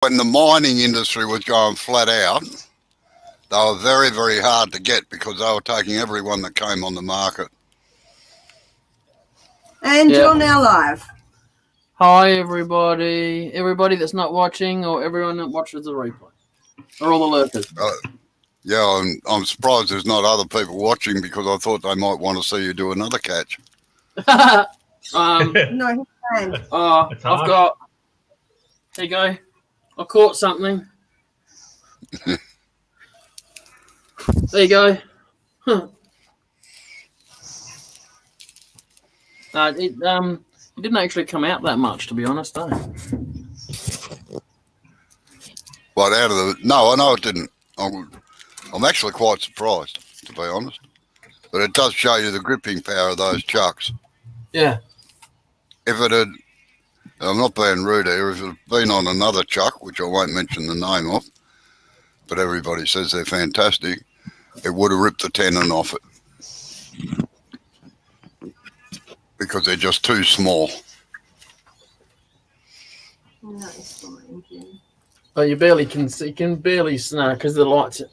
when the mining industry was going flat out, they were very, very hard to get because they were taking everyone that came on the market. And you're now live. Hi, everybody. Everybody that's not watching or everyone that watches the replay. Or all the lurkers. Yeah, I'm surprised there's not other people watching because I thought they might want to see you do another catch. No, he's fine. I've got... There you go. I caught something. There you go. It didn't actually come out that much, to be honest. What, out of the... No, I know it didn't. I'm actually quite surprised, to be honest. But it does show you the gripping power of those chucks. Yeah. If it had... I'm not being rude here. If it had been on another chuck, which I won't mention the name of, but everybody says they're fantastic, it would have ripped the tenon off it. Because they're just too small. No, it's fine, Jim. But you barely can see, you can barely see because the lights.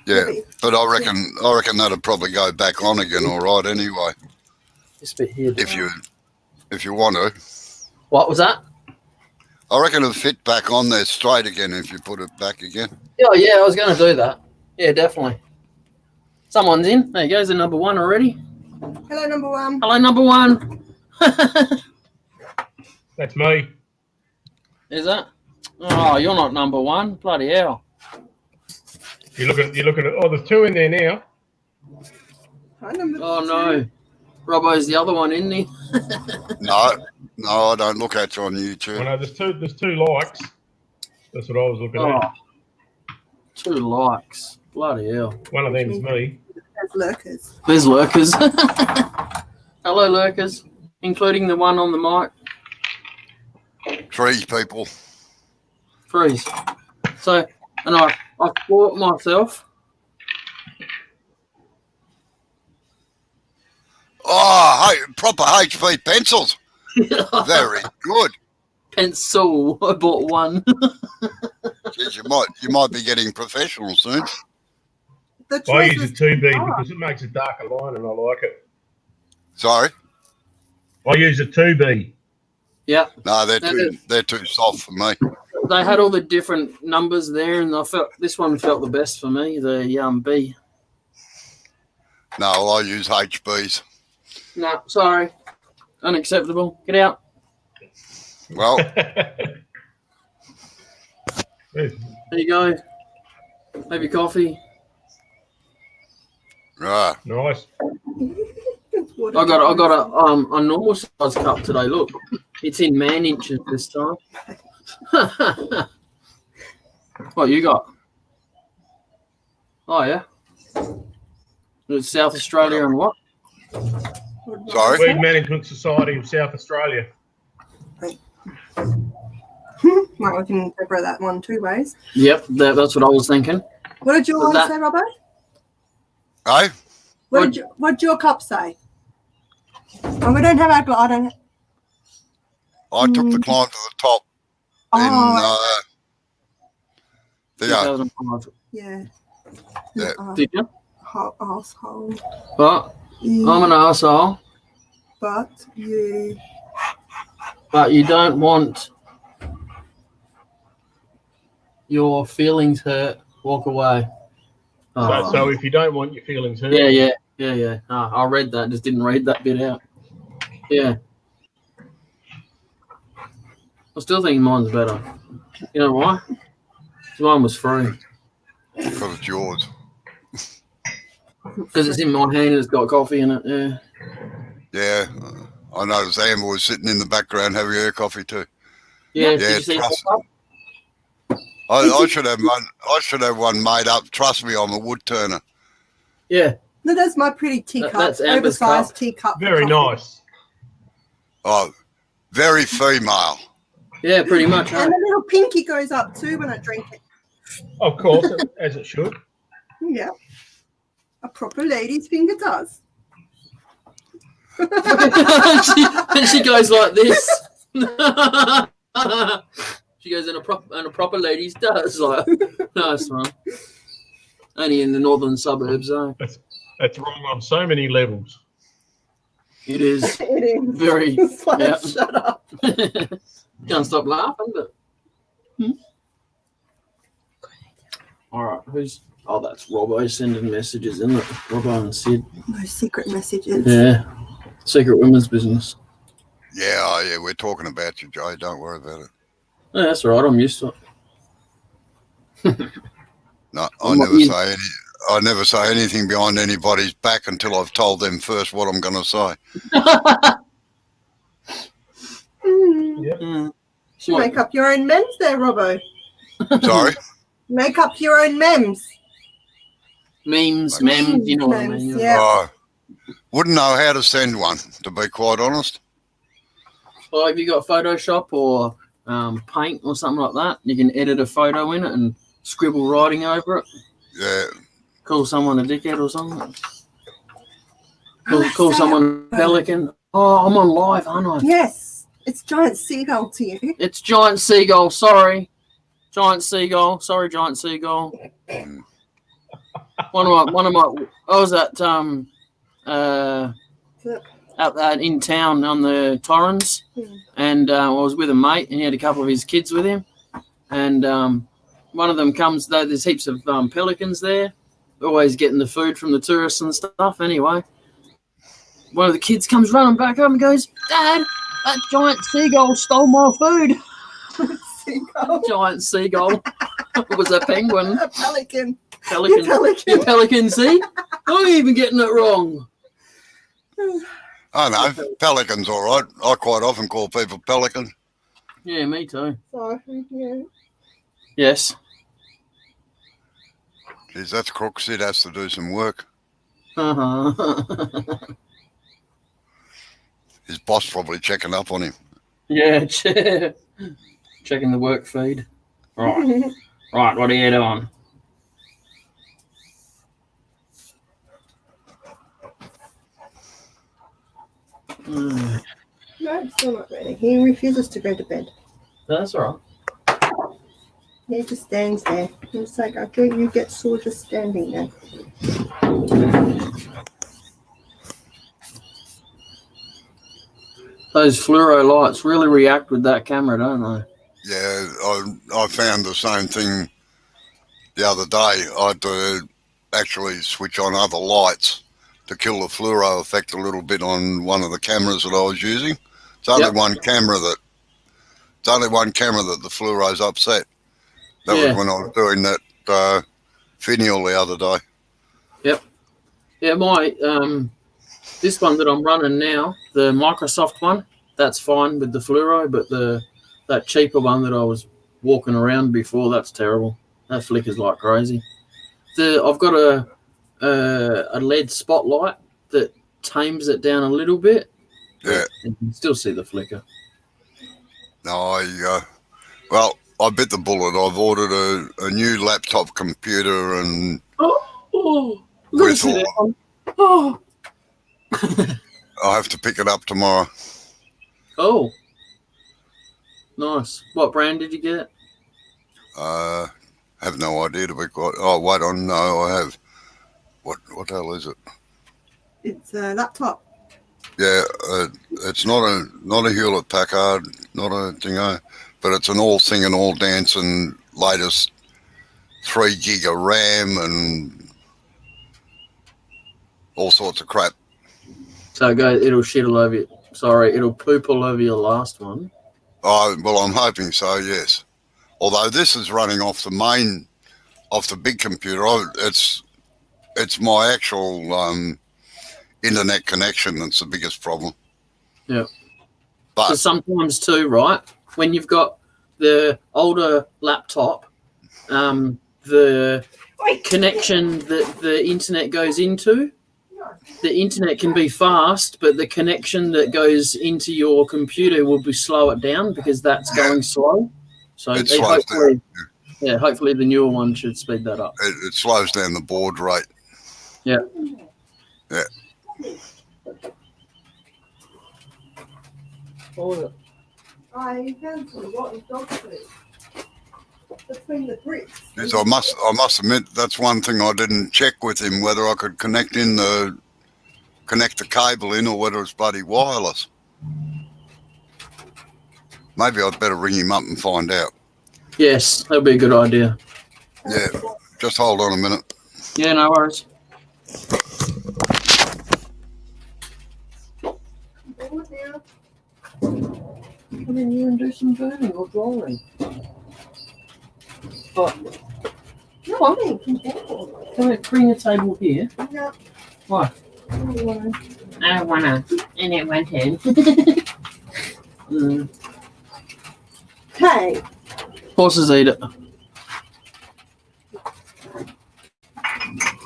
Yeah, but I reckon that'll probably go back on again, all right. Anyway, this bit here. If you want to. What was that? I reckon it'll fit back on there straight again if you put it back again. Oh yeah, I was going to do that. Yeah, definitely. Someone's in. There you go. There's a number one already. Hello, number one. Hello, number one. That's me. Is that? Oh, you're not number one. Bloody hell. You're looking at. Oh, there's two in there now. Hi, number Oh two. no, Robbo's the other one, isn't he? No, I don't look at you on YouTube. Oh no, there's two likes. That's what I was looking at. 2 likes. Bloody hell. One of them's me. There's lurkers. There's lurkers. Hello, lurkers, including the one on the mic. 3 people. Freeze. So, and I bought myself. Oh, hey, proper HP pencils. Very good. Pencil. I bought one. Jeez, you might be getting professional soon. The I choice use a is 2B because it makes a darker line and I like it. Sorry. I use a 2B. Yeah. No, they're too soft for me. They had all the different numbers there, and I felt this one felt the best for me. The B. No, I use HBs. No, sorry, unacceptable. Get out. Well, There you go. Have your coffee. right. Nice. I got a normal size cup today. Look, it's in man inches this time. What you got? Oh yeah. It's South Australia and what? Sorry. Weed Management Society of South Australia. Right, we can interpret that one 2 ways. Yep, that's what I was thinking. What did your one That- say, Robbo? Hey? What did your cup say? Oh, we don't have our I don't. I took the climb to the top Oh, yeah. 2005. yeah. Yeah. Did you? Asshole. But I'm an arsehole. But you. But you don't want your feelings hurt. Walk away. Oh. So if you don't want your feelings hurt, Yeah. I read that. Just didn't read that bit out. Yeah. I still think mine's better. You know why? 'Cause mine was free. Because it's yours. Because it's in my hand and it's got coffee in it. Yeah. Yeah. I noticed Amber was sitting in the background having her coffee too. Yeah. Yeah, Did you see trust- that? I should have one. I should have one made up. Trust me, I'm a wood turner. Yeah. No, that's my pretty teacup. That's Amber's oversized cup. teacup. for very coffee. nice. Oh, very female. Yeah, pretty much. Huh? And the little pinky goes up too when I drink it. Of course, as it should. Yeah. A proper lady's finger does. She goes like this. She goes, and a proper ladies does. Like, nice one. Only in the northern suburbs, though. That's wrong on so many levels. It is It is. very. It's like, Yeah. shut up. Can't stop laughing, but. All right, who's? Oh, that's Robbo sending messages, isn't it? Robbo and Sid. No secret messages. Yeah. Secret women's business. Yeah, oh, yeah, we're talking about you, Joe. Don't worry about it. Yeah, that's all right. I'm used to it. No, I'm not in. I never say anything behind anybody's back until I've told them first what I'm going to say. Yep. Mm. You make up your own memes there, Robbo. Sorry? Make up your own memes. Memes, Memes, memes, you know what I memes, mean. yeah. Oh, wouldn't know how to send one, to be quite honest. Well, if you got Photoshop or Paint or something like that, you can edit a photo in it and scribble writing over it. Yeah. Call someone a dickhead or something. Oh, Call say someone a pelican. Oh, I'm on live, aren't I? Yes, it's giant seagull to you. It's Giant Seagull. Sorry. Giant Seagull. Sorry, Giant Seagull. One of my I was at out there in town on the Torrens, and I was with a mate, and he had a couple of his kids with him, and one of them comes. There's heaps of pelicans there, always getting the food from the tourists and stuff. Anyway, one of the kids comes running back up and goes, "Dad, that giant seagull stole my food." Seagull. Giant seagull. It was a penguin. A pelican. Pelican. Pelican. You pelican, see? I'm even getting it wrong. I know, pelicans all right. I quite often call people pelican. Yeah, me too. Sorry, yeah. Yes. Geez, that's crook. Sid has to do some work. Uh-huh. His boss probably checking up on him. Yeah, checking the work feed. Right. Right, what are you doing? No, it's still not ready. He refuses to go to bed. That's all right. He just stands there. It's like, okay, you get sore just standing there. Those fluoro lights really react with that camera, don't they? Yeah, I found the same thing the other day. I had to actually switch on other lights to kill the fluoro effect a little bit on one of the cameras that I was using. It's only one camera that the fluoro's upset. That was when I was doing that finial the other day. Yep. Yeah, my this one that I'm running now, the Microsoft one, that's fine with the fluoro, but that cheaper one that I was walking around before, that's terrible. That flickers like crazy. I've got a LED spotlight that tames it down a little bit. Yeah. You can still see the flicker. No, well, I bit the bullet. I've ordered a new laptop computer and with Oh. I'll have to pick it up tomorrow. Oh. Nice. What brand did you get? Have no idea to be quite. Oh, wait on. No, I have. What the hell is it? It's a laptop. Yeah, it's not a Hewlett Packard, not a dingo, but it's an all singing, all dancing latest 3 gig of RAM and all sorts of crap. So it'll shit all over you. Sorry, it'll poop all over your last one. Oh, well, I'm hoping so, yes. Although this is running off the big computer. It's my actual internet connection that's the biggest problem. Yeah. But So sometimes too, right? When you've got the older laptop, the connection that the internet goes into, the internet can be fast, but the connection that goes into your computer will be slow it down because that's going slow. So It slows hopefully, hopefully the newer one should speed that up. it slows down the board rate. Yeah. Yeah. What was it? I found some rotten dog food between the bricks. Yes, I must admit that's one thing I didn't check with him, whether I could connect the cable in or whether it's bloody wireless. Maybe I'd better ring him up and find out. Yes, that'd be a good idea. Yeah, just hold on a minute. Yeah, no worries. Come in here and do some burning or drawing. Oh, No, I'm being content. can we bring a table here? No. Why? I don't wanna. I don't wanna. I don't want to. Mm. Hey, Horses eat it.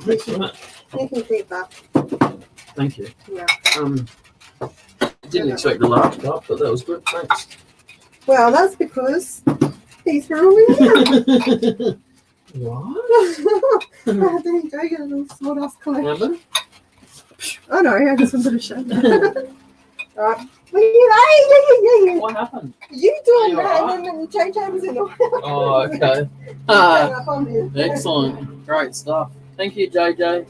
you can keep that. Thank you. Yeah. Didn't expect a large cup, but that was good. Thanks. Well, that's because he's from over here. What? There you go, get a little sawdust collection. Remember? Oh no, I just wanted to show that. Right. Well, you, What happened? you doing You that alright? and then JJ was in the Oh, okay. up on you. Excellent. Great stuff. Thank you, JJ.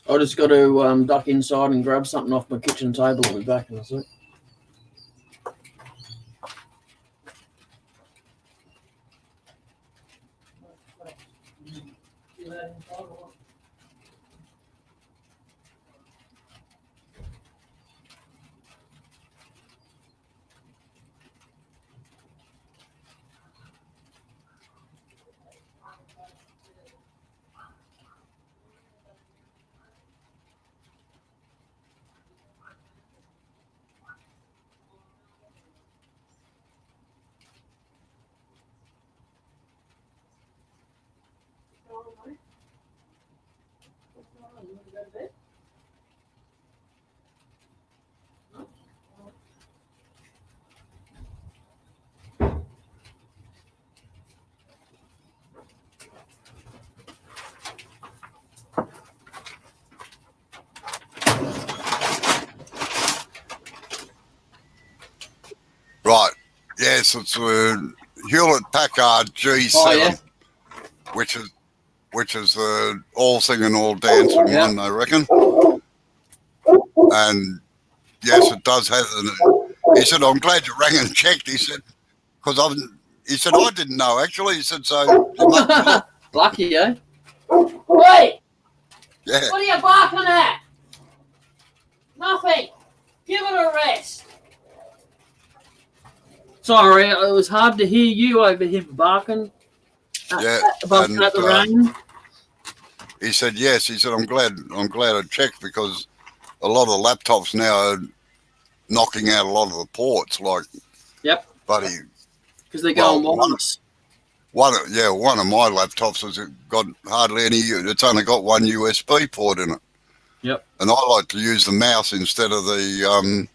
I just got to duck inside and grab something off my kitchen table. I'll be back in a sec. Right. Yes, it's a Hewlett Packard G7, Oh, yeah. which is the all singing, all dancing Yeah. one, I reckon. And yes, it does have. He said, "I'm glad you rang and checked." He said, "Because He said, "I didn't know actually." He said, "So you must be look." Lucky, eh? Wait! Yeah." What are you barking at? Nothing. Give it a rest. Sorry, it was hard to hear you over him barking. Yeah, Barking and, at the rain. He said, "Yes." He said, "I'm glad I checked because a lot of laptops now are knocking out a lot of the ports, like." Yep. Buddy, Because they're going well, wireless. one of my laptops has got hardly any. It's only got one USB port in it. Yep. And I like to use the mouse instead of the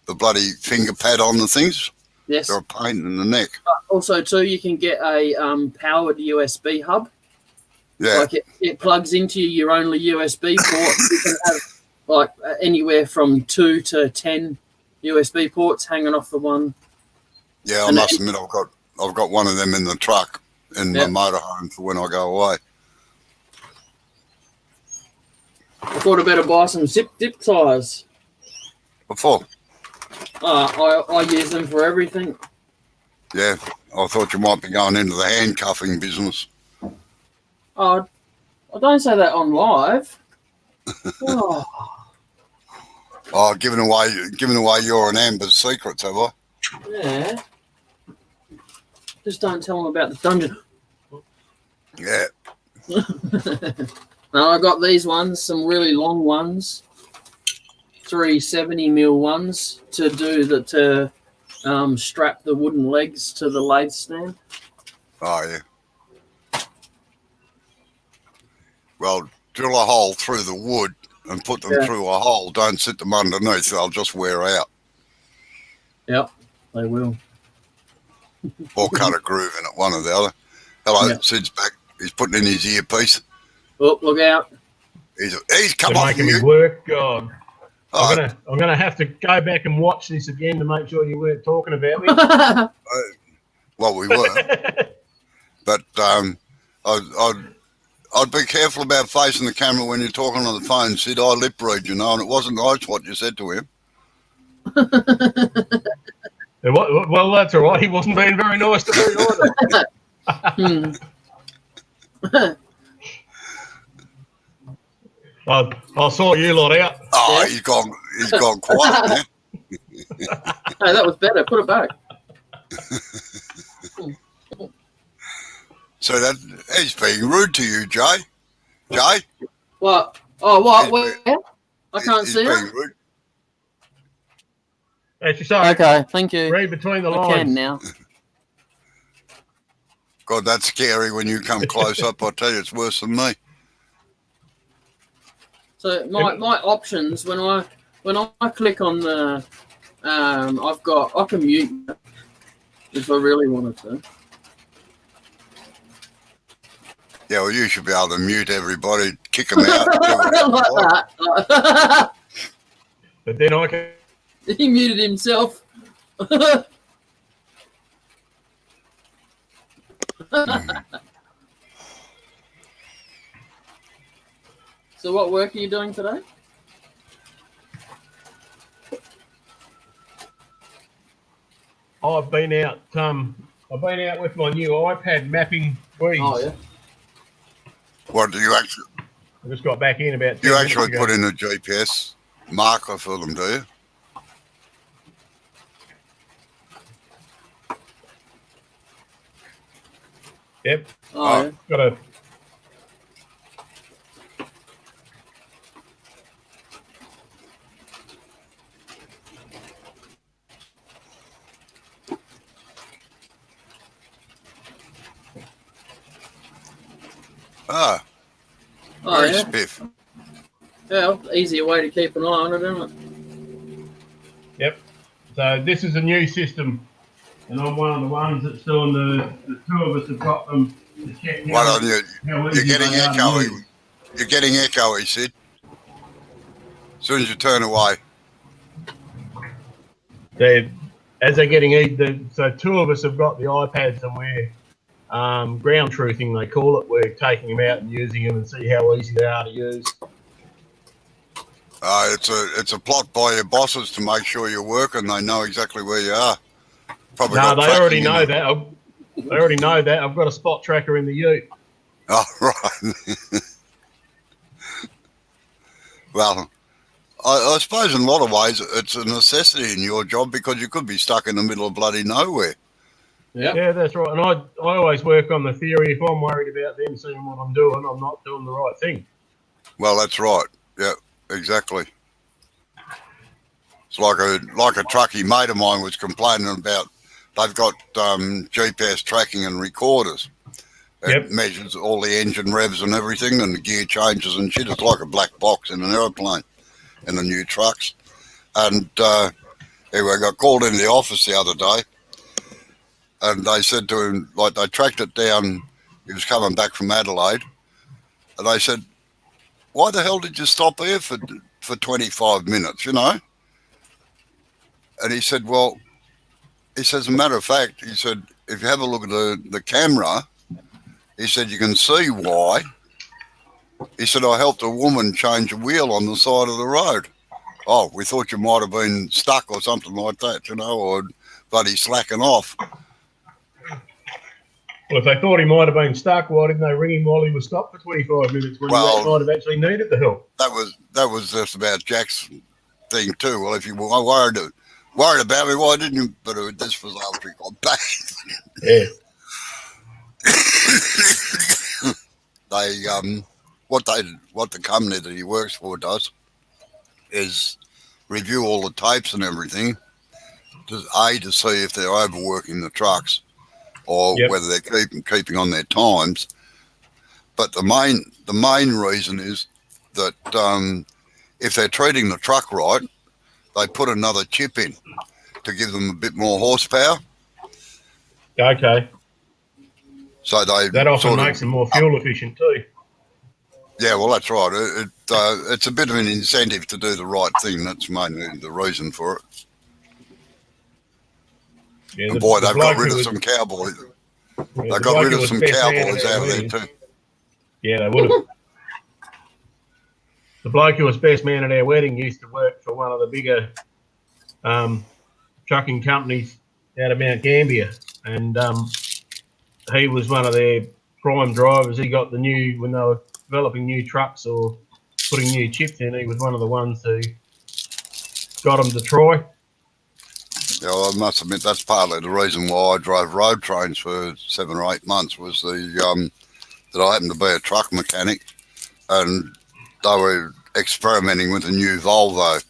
bloody finger pad on the things. Yes. They're a pain in the neck. Also, too, you can get a powered USB hub. Yeah. Like it plugs into your only USB port. You can have like anywhere from 2 to 10 USB ports hanging off the one. Yeah, I And must admit I've got one of them in the truck in Yeah. my motorhome for when I go away. I thought I better buy some zip dip ties. Before, I use them for everything. yeah, I thought you might be going into the handcuffing business. Oh, I don't say that on live. Oh, Oh, giving away you're an Amber's secrets, have I? yeah. Just don't tell them about the dungeon. Yeah. Now I got these ones, some really long ones, 370mm ones to strap the wooden legs to the lathe stand. Oh, yeah. Well, drill a hole through the wood and put them Yeah. through a hole. Don't sit them underneath; they'll just wear out. Yep, they will. Or cut a groove in it, one or the other. Hello, Yeah. Sid's back. He's putting in his earpiece. Oh, look out! He's come They're off making me mute. work. God. Oh, I'm gonna have to go back and watch this again to make sure you weren't talking about me. well, we were, but I'd be careful about facing the camera when you're talking on the phone, Sid. I lip read, and it wasn't nice what you said to him. Well, that's all right. He wasn't being very nice to me either. Hmm. I'll sort you lot out. Oh, Yeah. he's gone quiet now. Hey, that was better. Put it back. So that he's being rude to you, Jay. Jay, What? Oh, what? He's Where? I can't he's see being it. rude. Actually, sorry. Okay, thank you. Read between the I lines. can now. God, that's scary when you come close up. I tell you, it's worse than me. So my options when I click on the I can mute if I really wanted to. Yeah, well, you should be able to mute everybody, kick them out. do whatever you Like want. that. But then I can. He muted himself. So what work are you doing today? I've been out. I've been out with my new iPad mapping weeds. Oh yeah. What do you actually? I just got back in about. 10 You minutes actually ago. put in a GPS marker for them, do you? Yep. Oh, yeah. Got a. Ah, Oh very yeah. spiff. Well, easier way to keep an eye on it, isn't it? Yep. So this is a new system, and I'm one of the ones that's doing the two of us have got them to check now. What on you? how You're easy getting they are to echoey. use. You're getting echoey, Sid. As soon as you turn away. As they're getting so two of us have got the iPads and we're ground truthing, they call it. We're taking them out and using them and see how easy they are to use. It's a plot by your bosses to make sure you're working. They know exactly where you are. Probably No, got they tracking already in know it. that. They already know that. I've got a spot tracker in the ute. Oh, right. Well, I suppose in a lot of ways it's a necessity in your job because you could be stuck in the middle of bloody nowhere. Yeah. Yeah, that's right. And I always work on the theory if I'm worried about them seeing what I'm doing, I'm not doing the right thing. Well, that's right. Yeah, exactly. It's like a truckie mate of mine was complaining about. They've got GPS tracking and recorders. It Yep. measures all the engine revs and everything and the gear changes and shit. It's like a black box in an aeroplane in the new trucks. And anyway, I got called into the office the other day and they said to him, like, they tracked it down. He was coming back from Adelaide, and they said, "Why the hell did you stop here for 25 minutes?" You know. And he said, "Well," he says, "as a matter of fact," he said, "if you have a look at the camera," he said, "you can see why." He said, "I helped a woman change a wheel on the side of the road." "Oh, we thought you might have been stuck or something like that, you know, or bloody slacking off." Well, if they thought he might have been stuck, why didn't they ring him while he was stopped for 25 minutes when Well, he might have actually needed the help? That was just about Jack's thing too. Well, if you were worried about me, why didn't you? But this was after he got back. Yeah. They what the company that he works for does is review all the tapes and everything to see if they're overworking the trucks or Yep. whether they're keeping on their times. But the main reason is that if they're treating the truck right, they put another chip in to give them a bit more horsepower. Okay. So That often makes them more fuel efficient too. Yeah, well, that's right. It's a bit of an incentive to do the right thing. That's mainly the reason for it. Yeah, And boy, they've got bloke rid who of was- some cowboys. yeah, They the got bloke rid who of was some best man at cowboys our out of there wedding- too. Yeah, they would have. The bloke who was best man at our wedding used to work for one of the bigger trucking companies out of Mount Gambier, and he was one of their prime drivers. He got when they were developing new trucks or putting new chips in, he was one of the ones who got them to try. Yeah, well, I must admit that's partly the reason why I drove road trains for 7 or 8 months was that I happened to be a truck mechanic, and they were experimenting with a new Volvo,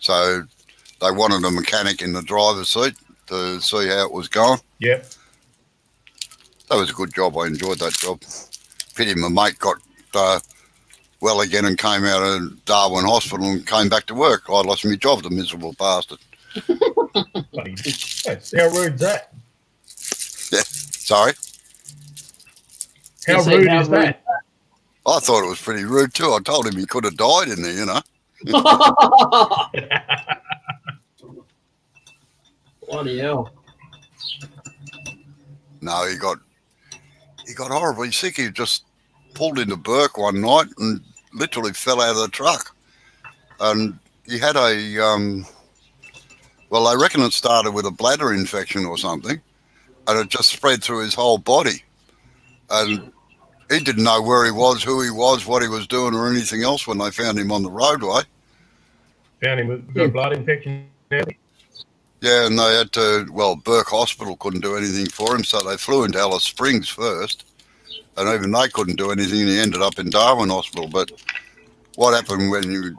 so they wanted a mechanic in the driver's seat to see how it was going. Yep. That was a good job. I enjoyed that job. Pity my mate got well again and came out of Darwin Hospital and came back to work. I lost my job, the miserable bastard. Bloody, how rude's that? Sorry? How He said, rude "How is rude." that? I thought it was pretty rude too. I told him he could have died in there, you know. Bloody hell. No, he got horribly sick. He just pulled into Burke one night and literally fell out of the truck. And he had well, I reckon it started with a bladder infection or something, and it just spread through his whole body. And he didn't know where he was, who he was, what he was doing, or anything else when they found him on the roadway. Found him with a blood infection. Yeah, and they had to, well, Burke Hospital couldn't do anything for him, so they flew into Alice Springs first, and even they couldn't do anything, and he ended up in Darwin Hospital. But what happened when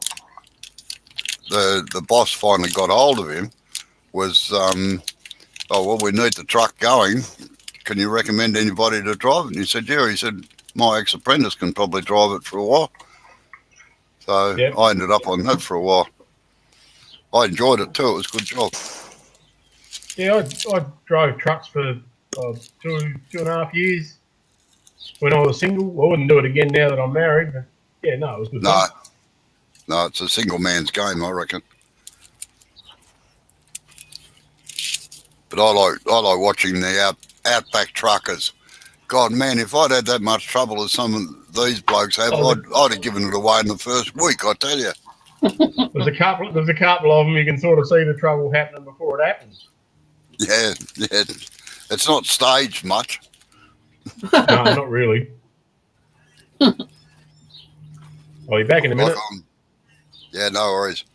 the boss finally got hold of him was, oh, well, we need the truck going. Can you recommend anybody to drive it? And he said, yeah. He said, my ex-apprentice can probably drive it for a while. So Yep. I ended up on that for a while. I enjoyed it too. It was a good job. Yeah, I drove trucks for 2.5 years when I was single. I wouldn't do it again now that I'm married, but yeah, no, it was good. No, fun. no, it's a single man's game, I reckon. But I like watching the outback truckers. God, man, if I'd had that much trouble as some of these blokes have, Oh, I'd have given it away in the first week, I tell you. There's a couple of them. You can sort of see the trouble happening before it happens. Yeah. It's not staged much. No, not really. I'll be back in a minute. Yeah, no worries.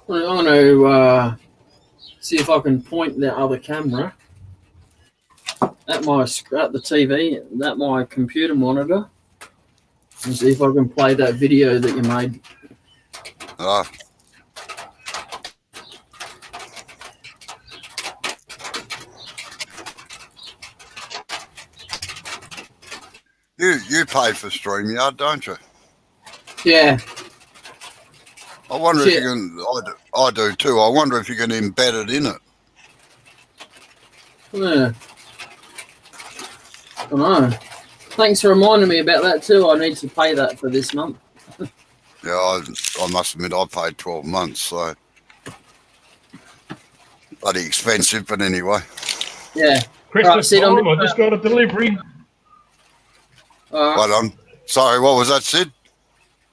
Well, I'm going to see if I can point the other camera at the TV, at my computer monitor, and see if I can play that video that you made. You pay for StreamYard, don't you? Yeah. I wonder if Shit. you can. I do too. I wonder if you can embed it in it. Yeah. I don't know. Thanks for reminding me about that too. I need to pay that for this month. Yeah, I must admit I paid 12 months, so bloody expensive. But anyway, Yeah. Christmas Sid, I'm- time, I just got a delivery. well done. Sorry, what was that, Sid?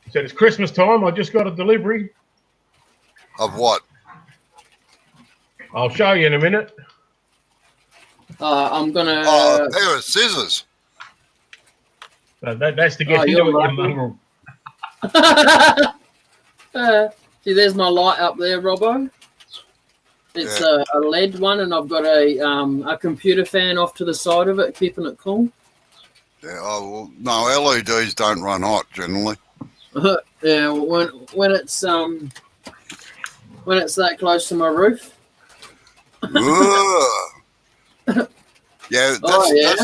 He said, it's Christmas time, I just got a delivery. Of what? I'll show you in a minute. I'm gonna. Oh, a pair of scissors. That's to get Oh, into you're it, you lucky. mongrel. See, there's my light up there, Robbo. It's a LED one, and I've got a computer fan off to the side of it, keeping it cool. Yeah, oh, well, no, LEDs don't run hot generally. Yeah, when it's that close to my roof. Ugh. Yeah, Oh, yeah?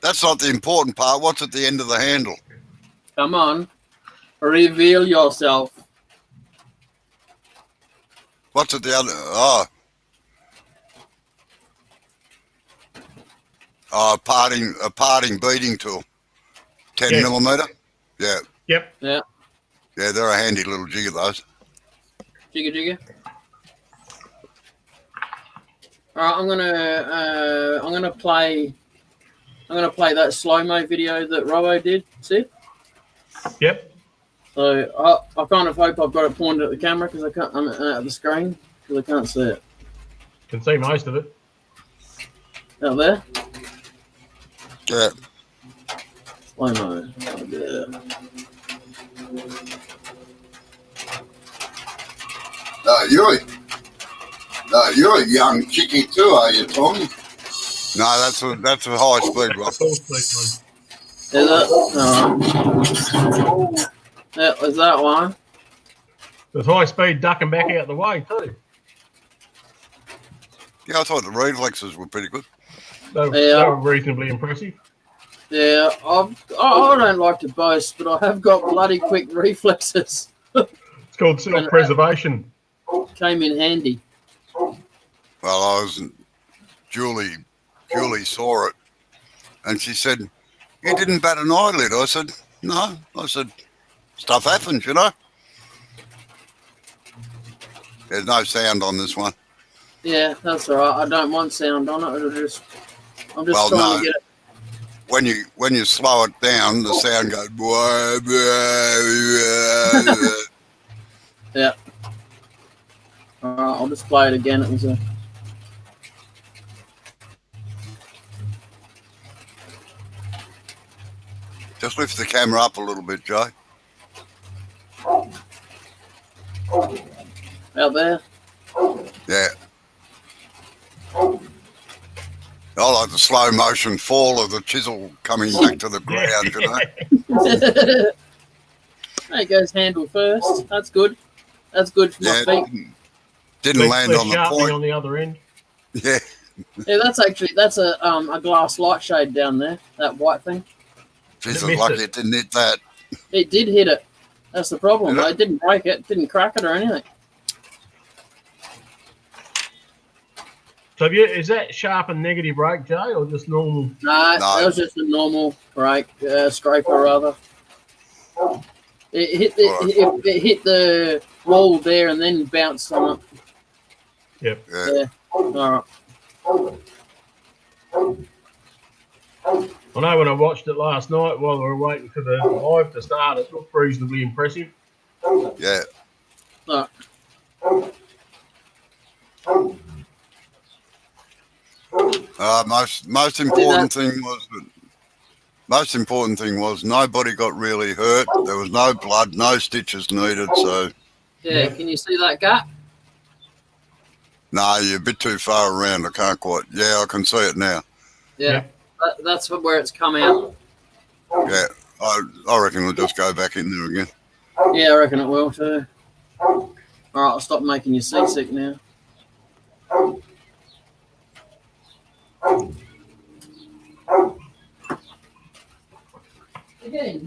that's not the important part. What's at the end of the handle? Come on, reveal yourself. What's at the other? Oh, a parting beating tool. 10 Yeah. millimeter. Yeah, Yep. yeah, they're a handy little jigger, those. Jigga jigga. All right, I'm gonna play that slow mo video that Robbo did. See? Yep. So I kind of hope I've got it pointed at the camera because I can't. I'm at the screen because I can't see it. Can see most of it. Out there, Yeah. slow mo. Oh, yeah. You're a young chickie too, are you, Tommy? No, that's a high speed one. Full speed Is it? All right. Yeah, is that one? one. There's high speed ducking back out the way too. Yeah, I thought the reflexes were pretty good. They were reasonably impressive. Yeah, I don't like to boast, but I have got bloody quick reflexes. It's called self-preservation. Came in handy. Well, Julie saw it, and she said, "You didn't bat an eyelid." I said, "No." I said, "Stuff happens, you know." There's no sound on this one. Yeah, that's all right. I don't want sound on it. I'm just Well, trying no. to get it. When you slow it down, the sound goes. Yeah. All right, I'll just play it again. It was a. Just lift the camera up a little bit, Joe. Out there. Yeah. I like the slow motion fall of the chisel coming back to the ground, you know. There goes handle first. That's good. That's good for my Yeah, feet. didn't land Less on the sharpening point. on the other end. Yeah, Yeah, that's a glass light shade down there. That white thing. Jesus, missed lucky it. it didn't hit that. It did hit it. That's the problem. Did it? Though. It didn't break it. Didn't crack it or anything. So is that sharp and negative brake, Jay, or just normal? No, No. that was just a normal brake scraper rather. It hit the wall there and then bounced on it. Yep. Yeah. All right. I know when I watched it last night while we were waiting for the live to start, it looked reasonably impressive. Yeah. All right. Most important thing was nobody got really hurt. There was no blood, no stitches needed. So Yeah, can you see that gap? no, you're a bit too far around. I can't quite. Yeah, I can see it now. Yeah, that's where it's come out. Yeah, I reckon we'll just go back in there again. Yeah, I reckon it will too. All right, I'll stop making you seasick now.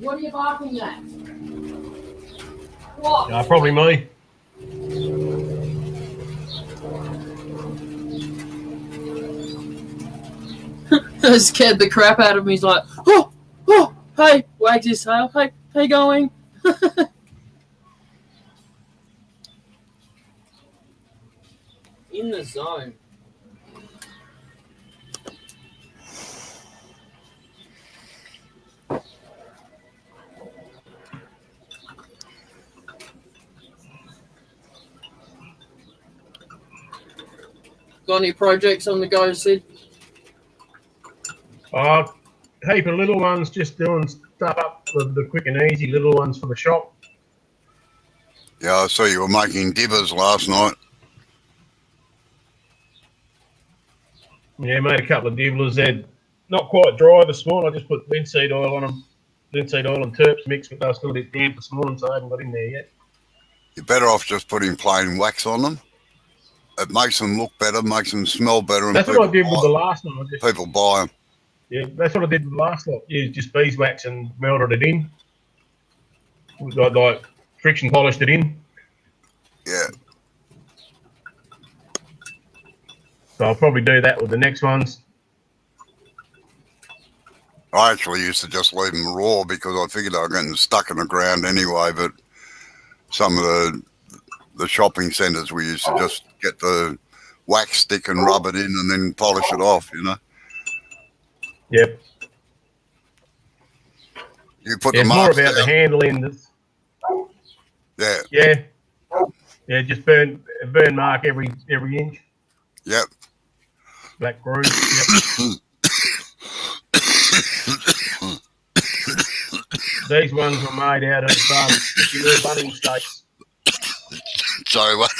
What are you barking at? What? Probably me. Scared the crap out of me. He's like, oh, hey, wags his tail. Hey, how you going? In the zone. Got any projects on the go, Sid? Heap of little ones, just doing stuff up, the quick and easy little ones for the shop. Yeah, I saw you were making dibbers last night. Yeah, made a couple of dibblers. They're not quite dry this morning. I just put linseed oil on them. Linseed oil and terps mixed, but they were still a bit damp this morning, so I haven't got in there yet. You're better off just putting plain wax on them. It makes them look better, makes them smell better. And That's what I did with the last one. people buy them. Yeah, that's what I did with the last lot. Used just beeswax and melted it in. Like friction polished it in. Yeah. So I'll probably do that with the next ones. I actually used to just leave them raw because I figured they were getting stuck in the ground anyway. But some of the shopping centres, we used to just get the wax stick and rub it in and then polish it off, you know. Yep. You put It's the more marks about the down. handling. Yeah. Yeah. Yeah, just burn mark every inch. Yep. Black groove. Yep. These ones were made out of bunning steaks. Sorry, what?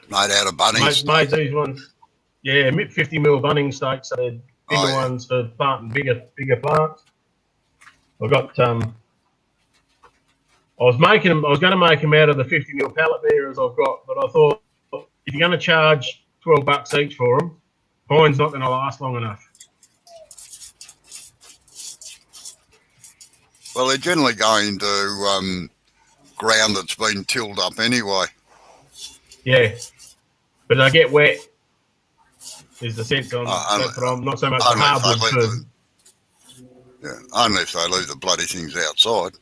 Made out of bunnies. Made these ones. Yeah, 50mm bunning steaks, so they're bigger ones for planting bigger plants. I got I was going to make them out of the 50mm pallet bearers I've got, but I thought if you're going to charge $12 each for them, mine's not going to last long enough. Well, they're generally going to ground that's been tilled up anyway. Yeah, but they get wet. Is the sense on that's what I'm not so much the hardwood. Yeah, only if they leave the bloody things outside.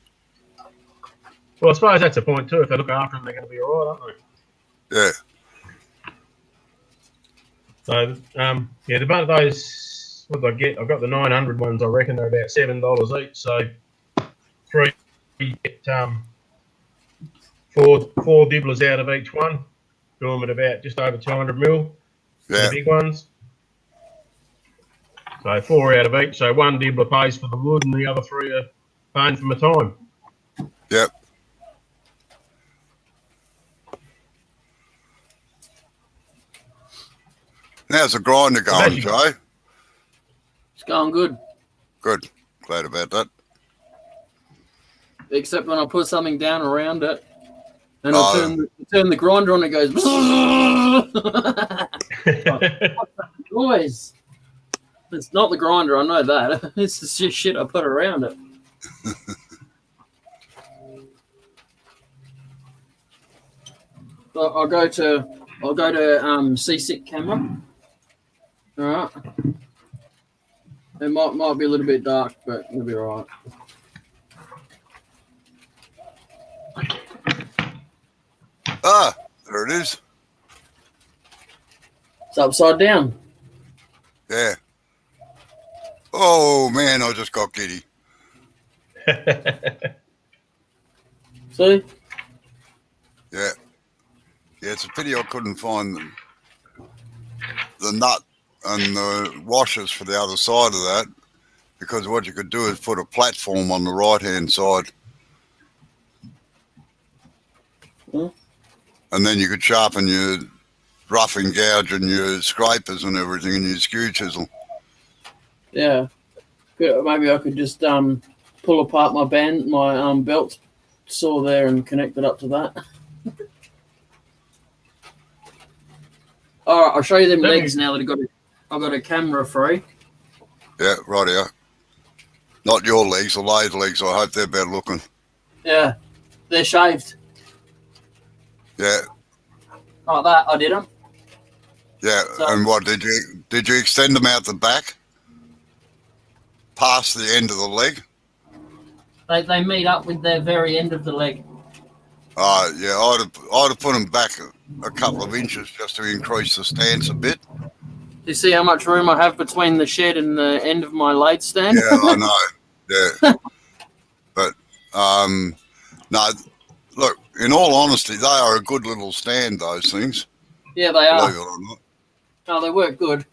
Well, I suppose that's a point too. If they look after them, they're going to be all right, aren't they? Yeah. So, yeah, the bunch of those, what did I get? I got the 900 ones. I reckon they're about $7 each. So, three, you get four dibblers out of each one. Do them at about just over 200mm. Yeah. The big ones. So 4 out of each. So one dibbler pays for the wood, and the other 3 are paying for my time. Yep. How's the grinder going, Joe? It's going good. Good. Glad about that. Except when I put something down around it, and I turn the grinder on, it goes. Noise. It's not the grinder, I know that. It's just shit I put around it. So I'll go to Seasick camera. All right. It might be a little bit dark, but it'll be all right. Ah, there it is. It's upside down. Yeah. Oh, man, I just got giddy. See? Yeah. Yeah, it's a pity I couldn't find the nut and the washers for the other side of that, because what you could do is put a platform on the right-hand side. And then you could sharpen your roughing gouge and your scrapers and everything and your skew chisel. Yeah. Maybe I could just pull apart my belt saw there and connect it up to that. All right, I'll show you them legs now that I got it. I've got a camera free. Yeah, rightio. Not your legs, the lathe legs. I hope they're better looking. Yeah, they're shaved Yeah, like that. I did them. yeah. So- And what did you extend them out the back, past the end of the leg? They meet up with the very end of the leg. Yeah, I'd have put them back a couple of inches just to increase the stance a bit. Do you see how much room I have between the shed and the end of my lathe stand? Yeah, I know. Yeah, but no. Look, in all honesty, they are a good little stand. Those things, Yeah, they are. believe it or not. Oh, they work good.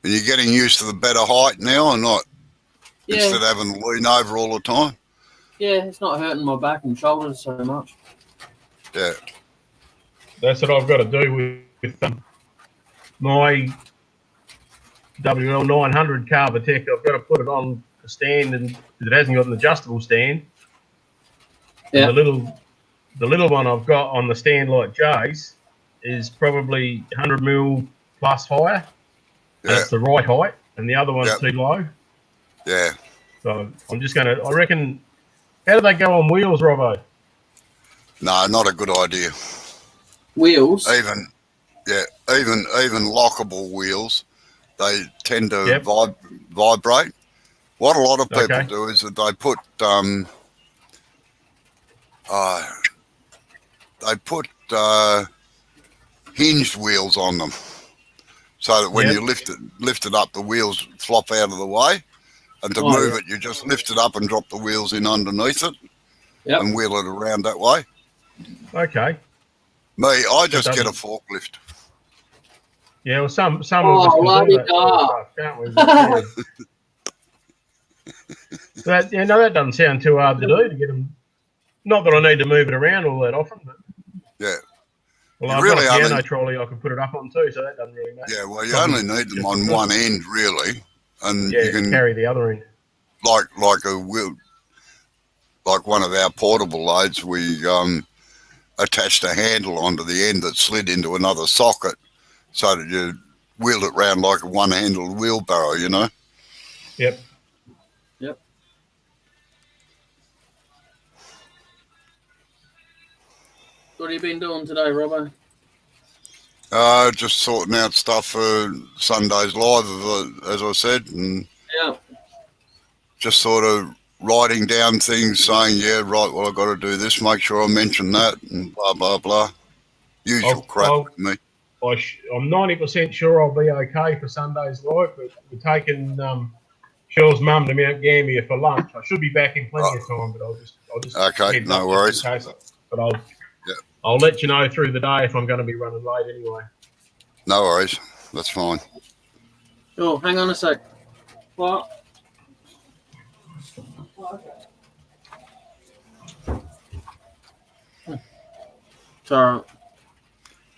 And you're getting used to the better height now, or not? Yeah, Instead of having to lean over all the time. yeah, it's not hurting my back and shoulders so much. Yeah, That's what I've got to do with my WL 900 Carvatech. I've got to put it on a stand, and it hasn't got an adjustable stand. Yeah. And the little one I've got on the stand like Jay's is probably 100 mil plus higher. yeah, That's the right height, and the other one's Yep. too low. yeah. So I'm just going to, I reckon, how do they go on wheels, Robbo? No, not a good idea. Wheels. Even lockable wheels, they tend to Yep. vibrate. What a lot of people Okay. do is that they put hinged wheels on them, so that when Yep. you lift it up, the wheels flop out of the way, and to Oh, move yeah. it, you just lift it up and drop the wheels in underneath it, Yep. and wheel it around that way. Okay. Me, I just That get a doesn't- forklift. Yeah, well, some Oh, of us can do that la-di-da. sort of stuff, can't we? But, yeah. That doesn't sound too hard to do to get them. Not that I need to move it around all that often, but Yeah, well, You I've really got a piano only- trolley I can put it up on too, so that doesn't really matter. yeah. Well, you Probably only need them just on as one good. end, really, and Yeah, you can carry the other end. like a wheel, like one of our portable loads. We attached a handle onto the end that slid into another socket, so that you wheeled it round like a one-handled wheelbarrow. You know. Yep. What have you been doing today, Robbo? Just sorting out stuff for Sunday's live, as I said, and Yeah. just sort of writing down things, saying, yeah, right, well, I've got to do this, make sure I mention that, and blah, blah, blah. Usual crap with me. I'm 90% sure I'll be okay for Sunday's live, but we're taking Cheryl's mum to Mount Gambier for lunch. I should be back in plenty of time, but I'll just Okay, heads no up worries. just in case. But I'll Yeah. I'll let you know through the day if I'm going to be running late anyway. No worries. That's fine. Oh, hang on a sec. What? Sorry.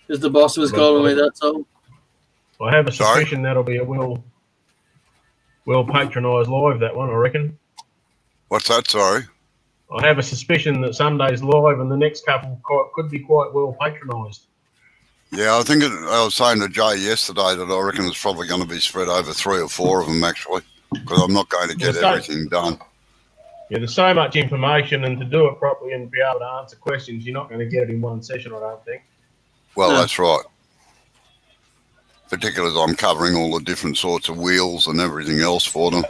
Because the boss was calling me, that's all. I have a Sorry? suspicion that'll be a well patronised live, that one, I reckon. What's that? Sorry. I have a suspicion that Sunday's live and the next couple could be quite well patronised. Yeah, I think I was saying to Jay yesterday that I reckon it's probably going to be spread over 3 or 4 of them, actually, because I'm not going to get Well, so- everything done. Yeah, there's so much information, and to do it properly and be able to answer questions, you're not going to get it in one session, I don't think. Well, No. that's right. Particularly as I'm covering all the different sorts of wheels and everything else for them.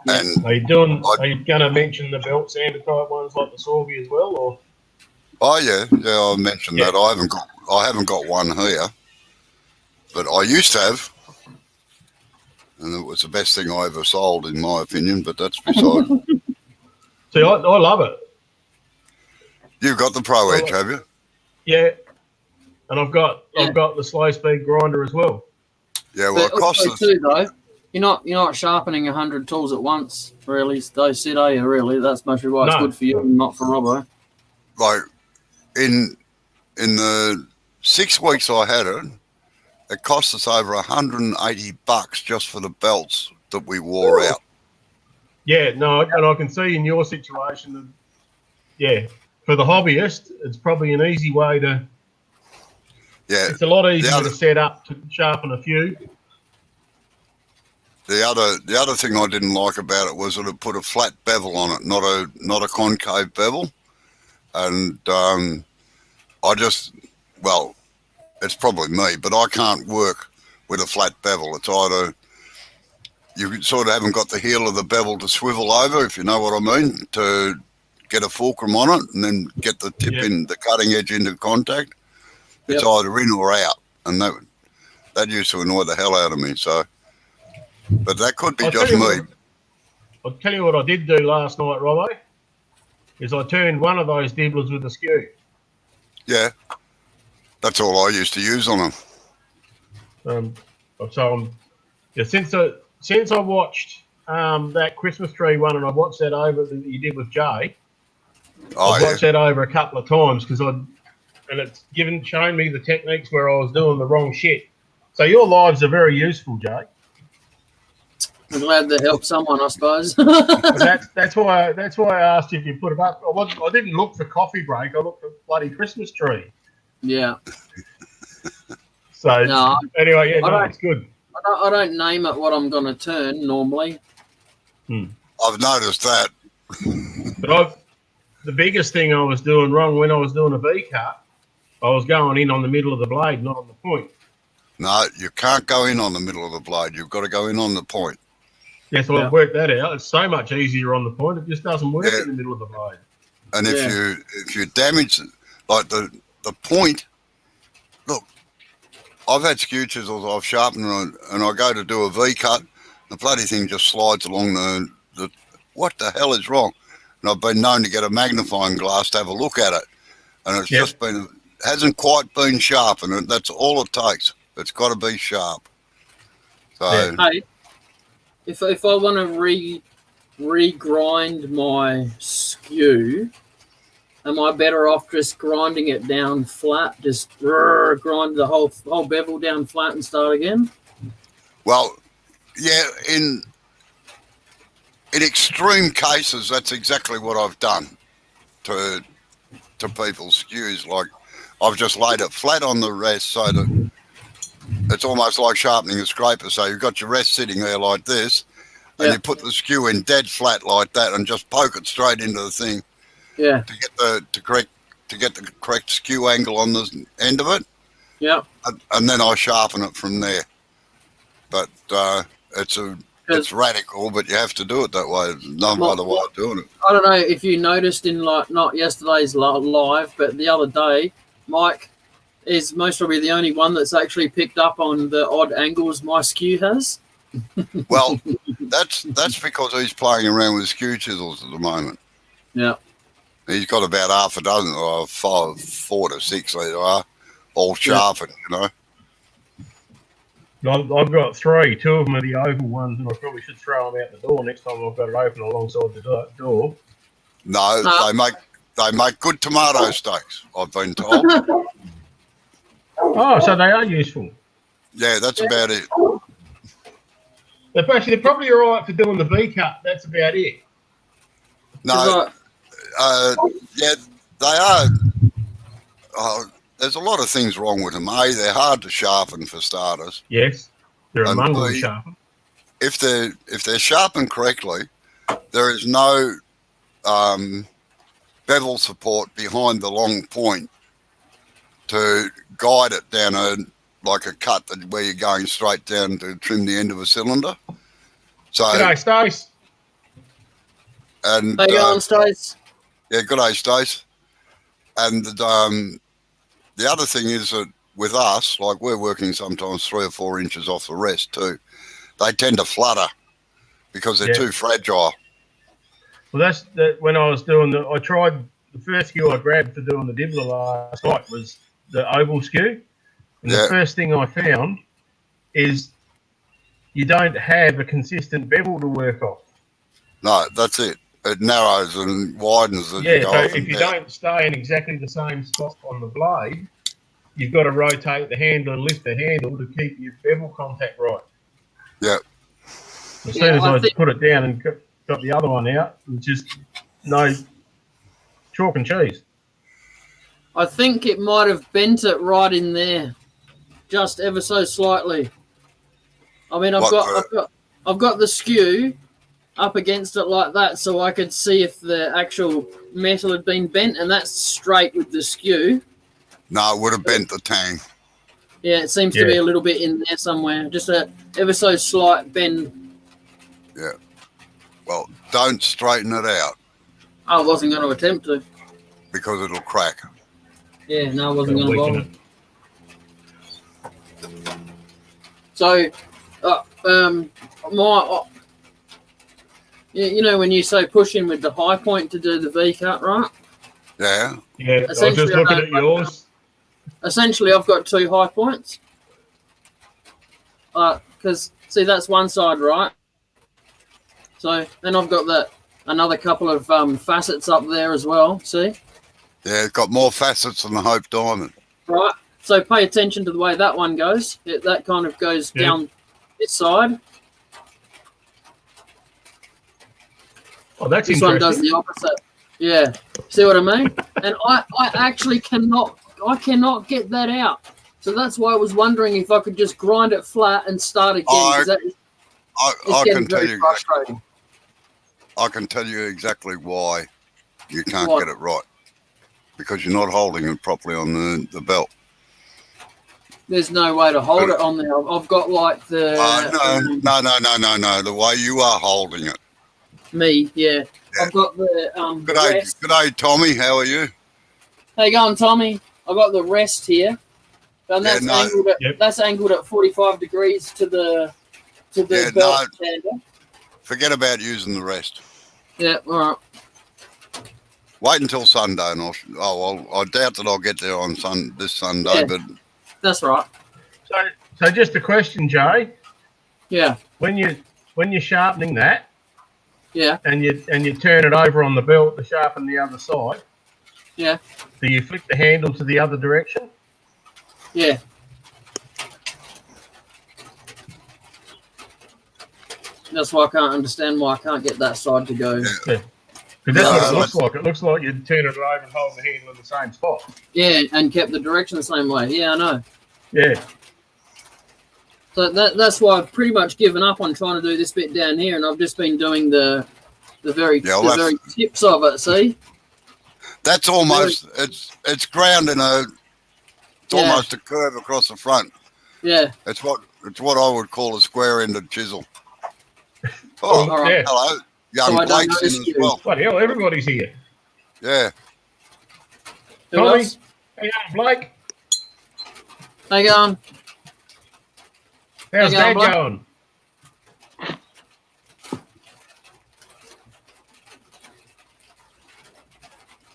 And, Are you going to mention the belt sander type ones like the Sorby as well, or? oh, yeah, I mentioned Yeah. that. I haven't got one here, but I used to have. And it was the best thing I ever sold, in my opinion, but that's beside. See, I love it. You've got the Pro Edge, have you? Yeah, and I've got the slow speed grinder as well. Yeah, well, it But costs also us. too, though, you're not sharpening 100 tools at once, really. Those sit, are you, really? That's mostly why it's No. good for you and not for Robbo. Like, in the 6 weeks I had it, it cost us over $180 just for the belts that we wore out. Yeah, no, and I can see in your situation that, yeah, for the hobbyist, it's probably an easy way to. Yeah, Yeah. It's a lot easier other- to set up to sharpen a few. The other thing I didn't like about it was that it put a flat bevel on it, not a concave bevel, and it's probably me, but I can't work with a flat bevel. It's either you sort of haven't got the heel of the bevel to swivel over, if you know what I mean, to get a fulcrum on it, and then get the tip in the cutting edge into contact. It's either in or out, and that used to annoy the hell out of me. So. But that could be just me. I'll tell you what I did do last night, Robbo, is I turned one of those dibblers with a skew. Yeah. That's all I used to use on them. Since I watched that Christmas tree one, and I watched that over that you did with Jay, I've watched that over a couple of times and it's shown me the techniques where I was doing the wrong shit. So your lives are very useful, Jay. I'm glad that helped someone, I suppose. that's why I asked if you put it up. I didn't look for coffee break. I looked for bloody Christmas tree. Yeah. So No, anyway, it's good. I don't name it what I'm going to turn normally. I've noticed that. But the biggest thing I was doing wrong when I was doing a V cut, I was going in on the middle of the blade, not on the point. No, you can't go in on the middle of the blade. You've got to go in on the point. Yes, I've worked that out. It's so much easier on the point. It just doesn't work in the middle of the blade. And if you damage like the point, look, I've had skew chisels I've sharpened and I go to do a V cut, the bloody thing just slides along the what the hell is wrong? And I've been known to get a magnifying glass to have a look at it, and it's just hasn't quite been sharpened, and that's all it takes. It's got to be sharp. So Hey, if I want to regrind my skew, am I better off just grinding it down flat? Just grind the whole bevel down flat and start again? well, yeah, in extreme cases, that's exactly what I've done to people's skews. Like I've just laid it flat on the rest so that it's almost like sharpening a scraper. So you've got your rest sitting there like this, and you put the skew in dead flat like that, and just poke it straight into the thing. Yeah. To get the correct skew angle on the end of it. Yeah. And then I sharpen it from there. But it's radical, but you have to do it that way. There's no other way of doing it. I don't know if you noticed in not yesterday's live, but the other day, Mike is most probably the only one that's actually picked up on the odd angles my skew has. Well, that's because he's playing around with skew chisels at the moment. Yeah. He's got about half a dozen, or 4 to 6 they are, all sharpened, I've got 3. 2 of them are the oval ones, and I probably should throw them out the door next time I've got it open alongside the door. No, they make good tomato steaks, I've been told. Oh, so they are useful. Yeah, that's about it. They're probably all right for doing the V cut. That's about it. No, yeah, they are. There's a lot of things wrong with them. A, they're hard to sharpen for starters. Yes, they're a And mongrel B, sharpen. If they're sharpened correctly, there is no bevel support behind the long point to guide it down like a cut where you're going straight down to trim the end of a cylinder. So, G'day, Stace. and How you going, Stace? yeah, good day, Stace. And the other thing is that with us, like we're working sometimes 3 or 4 inches off the rest too. They tend to flutter because they're too fragile. Well, that's when I was doing I tried the first skew I grabbed for doing the dibbler last night was the oval skew. And the first thing I found is you don't have a consistent bevel to work off. No, that's it. It narrows and widens. Yeah, so if you don't stay in exactly the same spot on the blade, you've got to rotate the handle and lift the handle to keep your bevel contact right. Yeah. As soon as I put it down and got the other one out, it's just no chalk and cheese. I think it might have bent it right in there. just ever so slightly. I mean, I've What, got the skew up against it like that, so I could see if the actual metal had been bent, and that's straight with the skew. No, it would have bent the tang. Yeah, it seems to be a little bit in there somewhere, just a ever so slight bend. Well, don't straighten it out I wasn't going to attempt to. because it'll crack. Yeah, no, I wasn't It'll going to weaken bother. So, you know, when you say push in with the high point to do the V cut, right? Yeah. Yeah, I was just Essentially, looking at yours. Essentially, I've got 2 high points. Because see, that's one side, right? So then I've got another couple of facets up there as well. See? Yeah, it's got more facets than the Hope Diamond. Right. So pay attention to the way that one goes. That kind of goes down this side. Oh, that's This one interesting. does the opposite. Yeah. See what I mean? And I actually cannot get that out. So that's why I was wondering if I could just grind it flat and start again. 'Cause that is I getting can tell very you. frustrating. I can tell you exactly why you can't Why? get it right. Because you're not holding it properly on the belt. There's no way to hold it on there. I've got like the No. The way you are holding it. me, yeah. Yeah. I've got the rest. G'day, Tommy. How are you? How you going, Tommy? I've got the rest here. And that's Yeah, no. angled at Yep. that's angled at 45 degrees to the Yeah, belt sander. Forget about using the rest. Yeah, all right. Wait until Sunday, and I doubt that I'll get there on this Sunday. Yeah. But That's right. So just a question, Jay. Yeah, When you're sharpening that yeah, and you turn it over on the belt to sharpen the other side, yeah, do you flick the handle to the other direction? yeah. That's why I can't understand why I can't get that side to go. Yeah. Because that's what it No, looks like. It looks like you turn it over and hold the handle in the same spot. Yeah, and kept the direction the same way. Yeah, I know. Yeah. So that's why I've pretty much given up on trying to do this bit down here, and I've just been doing the very tips of it. See? that's almost it's ground in it's Yeah. almost a curve across the front. Yeah. It's what I would call a square-ended chisel. Oh, all right. yeah. Hello, young So I don't Blake's in notice as you. well. Bloody hell, everybody's here. Yeah. Who Tommy? else? Hey, Blake. How you going? How's Hey, Dad Blake. going?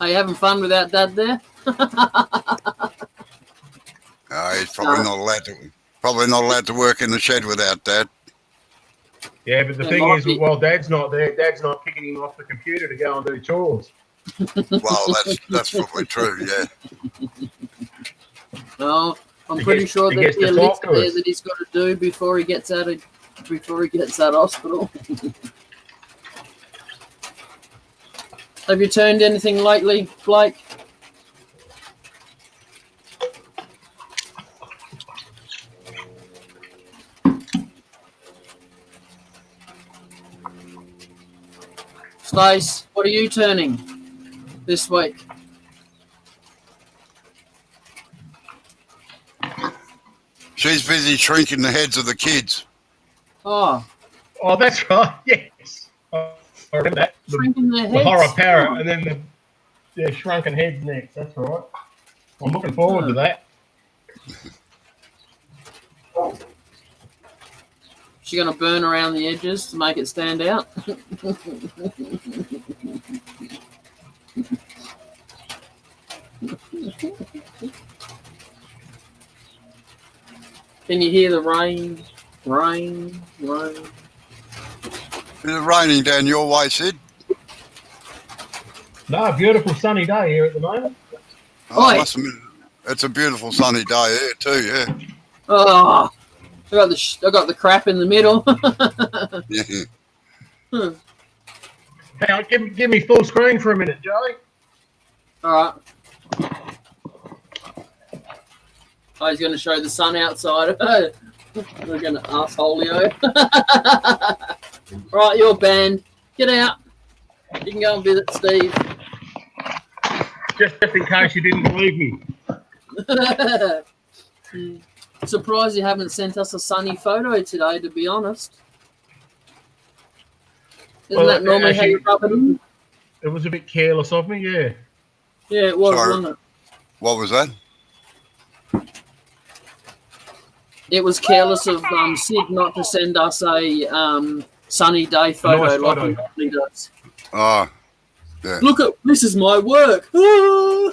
Are you having fun without Dad there? He's probably not allowed to work in the shed without Dad. Yeah, but the Yeah, thing might is, be. while Dad's not there, Dad's not kicking him off the computer to go and do chores. Well, that's probably true. Yeah. No, I'm He pretty gets- sure he there's gets to a list talk to there us. that he's got to do before he gets out of hospital. Have you turned anything lately, Blake? Stace, what are you turning this week? She's busy shrinking the heads of the kids. Oh, Oh, that's right. Yes. I remember that. shrinking their The heads. horror parrot Oh. and then the shrunken heads next. That's right. I'm looking forward to that. She gonna burn around the edges to make it stand out. Can you hear the rain? Rain, rain. Is it raining down your way, Sid? No, beautiful sunny day here at the moment. Oh, Oi. must admit, it's a beautiful sunny day here too. Yeah. Oh, I got the crap in the middle. Yeah. Hang on, give me full screen for a minute, Joey. All right. Oh, he's going to show the sun outside. We're going to assholeo. Right, you're banned. Get out. You can go and visit Steve. Just in case you didn't believe me. Surprised you haven't sent us a sunny photo today, to be honest. Isn't Well, that normally how you actually- rub it in? It was a bit careless of me, yeah. Yeah, it was, Sorry. wasn't it? What was that? It was careless of Sid not to send us a sunny day photo nice like photo. he normally does. Oh, Look at this is my work. oh,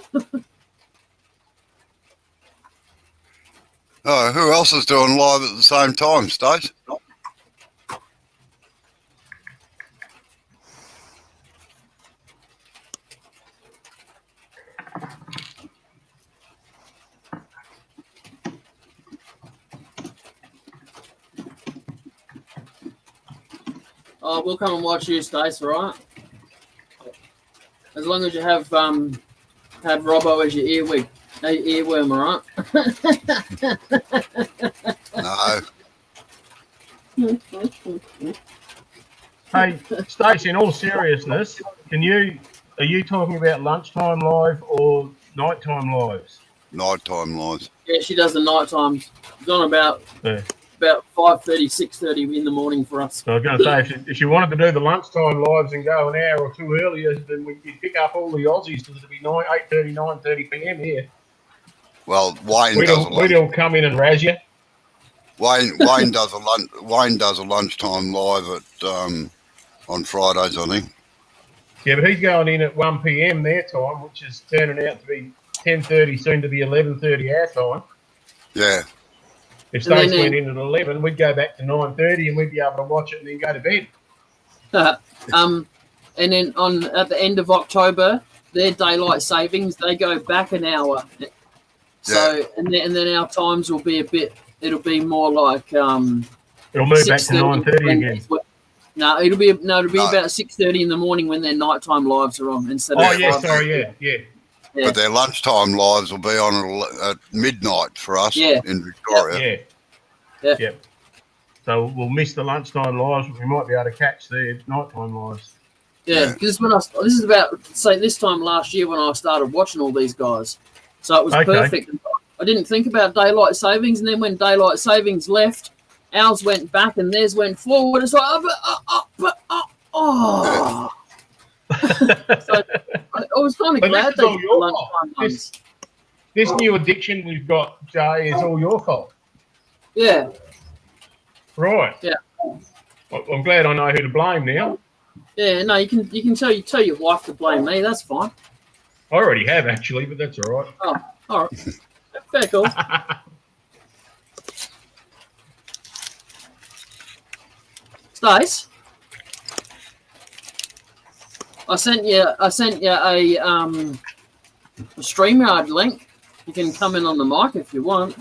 who else is doing live at the same time, Stace? Oh, we'll come and watch you, Stace, all right? As long as you have Robbo as your earworm, all No. right? Hey, Stacey, in all seriousness, are you talking about lunchtime live or nighttime lives? Nighttime lives. Yeah, she does the night times. It's on about Yeah. 5:30, 6:30 in the morning for us. So I was going to say, if you wanted to do the lunchtime lives and go an hour or two earlier, then you'd pick up all the Aussies because it'd be 8:30, 9:30 p.m. here. Well, Wayne We'd does a lunch. all come in and razz you. Wayne does a lunchtime live at on Fridays, I think. Yeah, but he's going in at 1 p.m. their time, which is turning out to be 10:30, soon to be 11:30 our time. Yeah. If And then, Stacey went in at 11, we'd go back to 9:30 and we'd be able to watch it and then go to bed. And then at the end of October, their daylight savings, they go back an hour. So and then our times will be it'll be more like It'll move back to 9:30 again. No, it'll be No. about 6:30 in the morning when their nighttime lives are on instead of Oh, yeah, 5. sorry, yeah. Yeah. But their lunchtime lives will be on at midnight for us Yeah. in Victoria. Yeah. Yep. So we'll miss the lunchtime lives, but we might be able to catch their nighttime lives. Yeah, because this is about this time last year when I started watching all these guys, so it was Okay. perfect. I didn't think about daylight savings, and then when daylight savings left, ours went back and theirs went forward. It's like oh. So I was kind of But glad this is they all did the your lunchtime fault. ones. This new addiction we've got, Jay, is all your fault. Yeah, Right. Yeah. Well, I'm glad I know who to blame now. yeah. No, you can tell your wife to blame me. That's fine. I already have, actually, but that's all right. All right, fair call. Stace, I sent you a StreamYard link. You can come in on the mic if you want.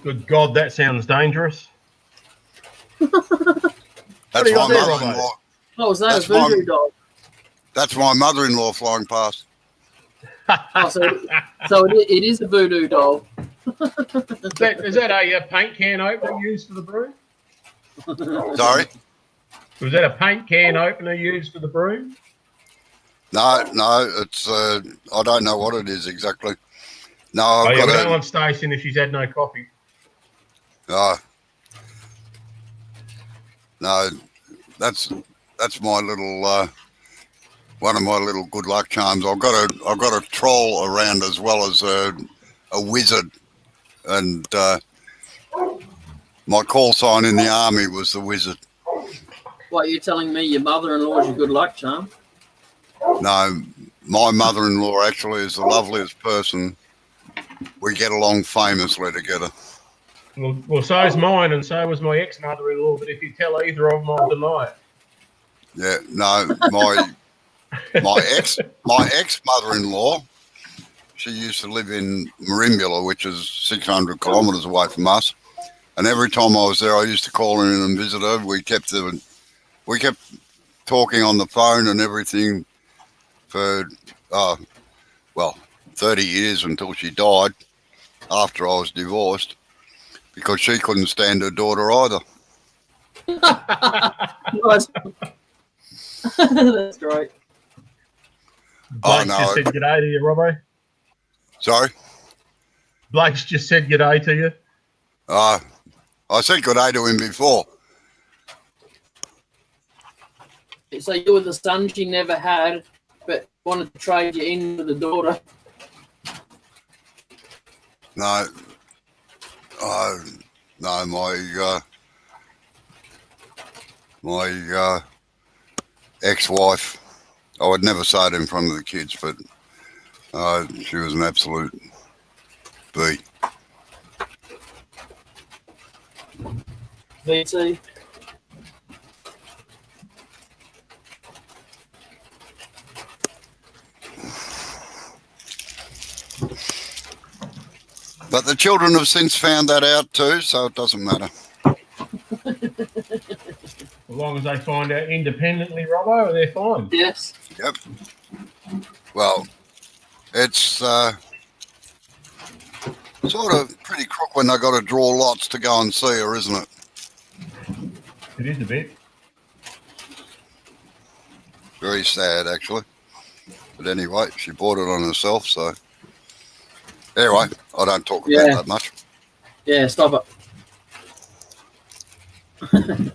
Good God, that sounds dangerous. That's What are you my on there, mother-in-law. Oh, was that That's a voodoo fine. doll? That's my mother-in-law flying past. Oh, so it is a voodoo doll. Is that a paint can opener used for the broom? Sorry? Was that a paint can opener used for the broom? No, it's I don't know what it is exactly. No, Oh, I've yeah, we don't got want Stacey if she's had no coffee. no, that's my little one of my little good luck charms. I've got a troll around as well as a wizard, and my call sign in the army was the wizard. What, you telling me your mother-in-law's your good luck charm? No, my mother-in-law actually is the loveliest person. We get along famously together. Well, so is mine, and so was my ex-mother-in-law. But if you tell either of them, I'll deny it. Yeah, no, my ex mother-in-law, she used to live in Marimbula, which is 600 kilometres away from us. And every time I was there, I used to call her in and visit her. We kept talking on the phone and everything for well, 30 years until she died after I was divorced because she couldn't stand her daughter either. Nice. That's great. Blake's no, just said g'day to you, Robbo. Sorry? Blake's just said g'day to you. I said good day to him before. So you were the son she never had, but wanted to trade you in with the daughter. No, no, my ex-wife, I would never say it in front of the kids, but she was an absolute B. VT. But the children have since found that out too, so it doesn't matter. As long as they find out independently, Robbo, they're fine. Yes. Yep. Well, it's sort of pretty crook when they got to draw lots to go and see her, isn't it? It is a bit. Very sad, actually. But anyway, she bought it on herself, so... Anyway, I don't talk about that much. Yeah, stop it.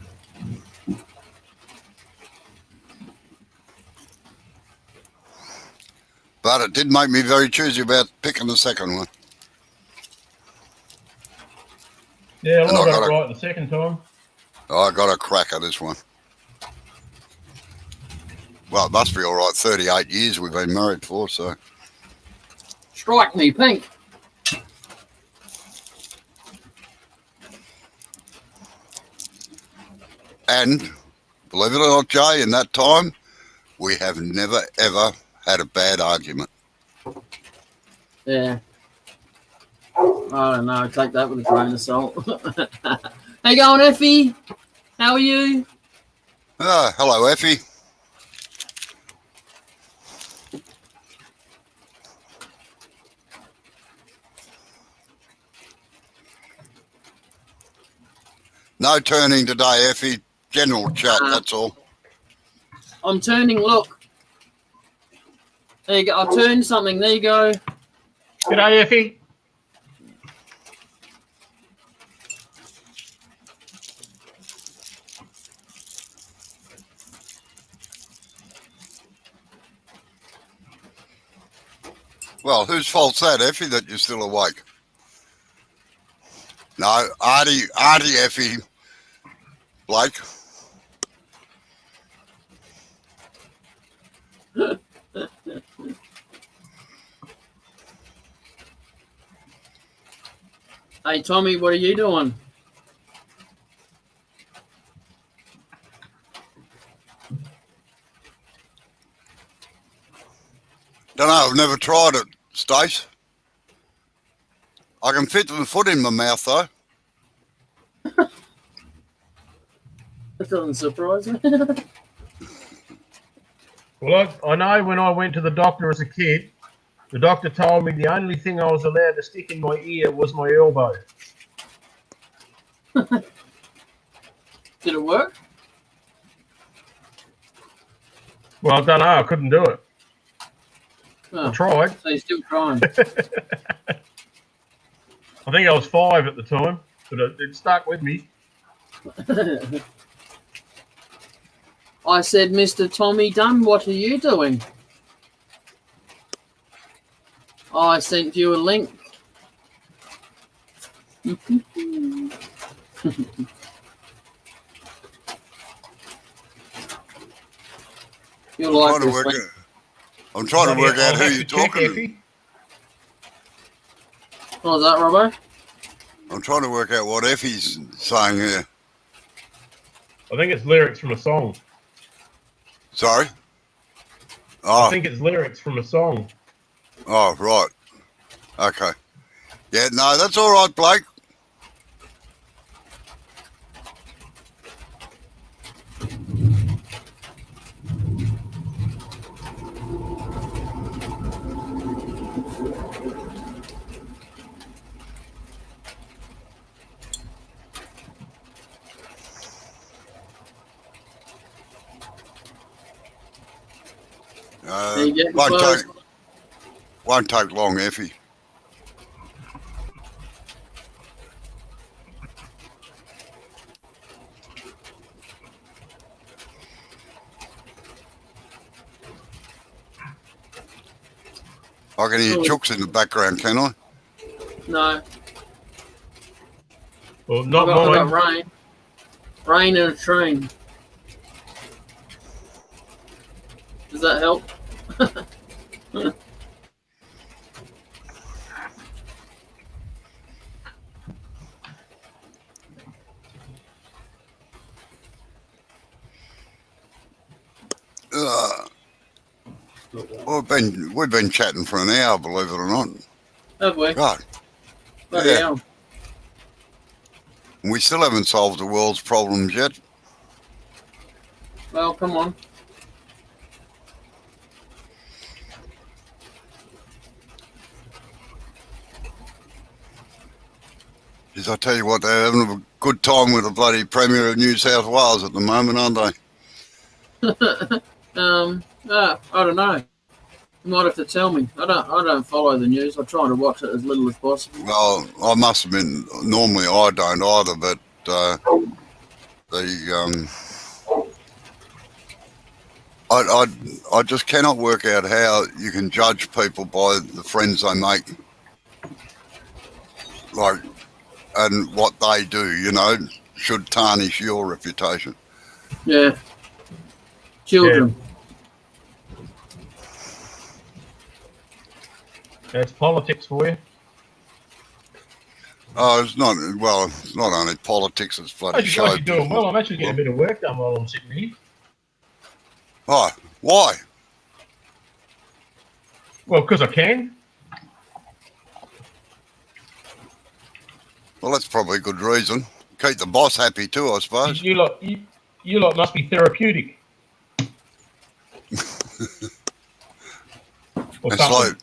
But it did make me very choosy about picking the second one. Yeah, And I I got got it a- right the second time. I got a crack at this one. Well, it must be all right. 38 years we've been married for, so... Strike me pink. And, believe it or not, Jay, in that time, we have never, ever had a bad argument. Yeah. I don't know. Take that with a grain of salt. How you going, Effie? How are you? Hello, Effie. No turning today, Effie. General chat, that's all. I'm turning. Look. There you go. I turned something. There you go. G'day, Effie. Well, whose fault's that, Effie, that you're still awake? No, Artie, Effie, Blake. Hey, Tommy, what are you doing? Don't know, I've never tried it, Stace. I can fit the foot in my mouth, though. That doesn't surprise me. Well, I know when I went to the doctor as a kid, the doctor told me the only thing I was allowed to stick in my ear was my elbow. Did it work? Well, I don't know. I couldn't do it. I Oh, tried. so you're still trying. I think I was 5 at the time, but it stuck with me. I said, Mr. Tommy Dunn, what are you doing? I sent you a link. You'll like Trying to this work link. out. I'm trying to work out who you're talking to. Effie. What was that, Robbo? I'm trying to work out what Effie's saying here. I think it's lyrics from a song. Sorry? I Oh, think it's lyrics from a song. oh, right. Okay. Yeah, no, that's all right, Blake. Are you getting Won't close? take long, Effie. I can hear Oh. chooks in the background, can I? No. Well, not I mine. got rain. Rain and a train. Does that help? We've been chatting for an hour, believe it or not. Have we? God, Bloody yeah. hell. We still haven't solved the world's problems yet. Well, come on. Jeez, I tell you what, they're having a good time with the bloody Premier of New South Wales at the moment, aren't they? I don't know. You might have to tell me. I don't follow the news. I try to watch it as little as possible. Well, I must admit, normally I don't either, but I just cannot work out how you can judge people by the friends they make, like, and what they do. You know, should tarnish your reputation. Yeah. Children. That's politics for you. Oh, it's not. Well, it's not only politics; it's I bloody should show. actually doing well. I'm actually getting a bit of work done while I'm sitting here. Oh, why? Well, because I can. Well, that's probably a good reason. Keep the boss happy too, I suppose. You lot must be therapeutic. Or It's something.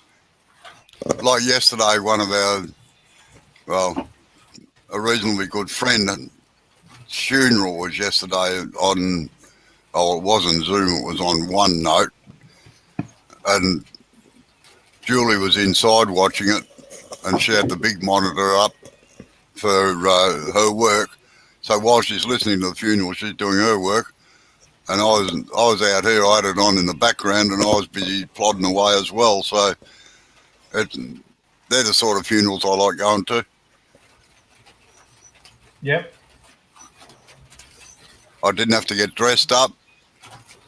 like yesterday, one of our, well, a reasonably good friend, funeral was yesterday on, oh, it wasn't Zoom, it was on OneNote. And Julie was inside watching it, and she had the big monitor up for her work. So while she's listening to the funeral, she's doing her work. And I was out here, I had it on in the background, and I was busy plodding away as well. So they're the sort of funerals I like going to. Yep. I didn't have to get dressed up,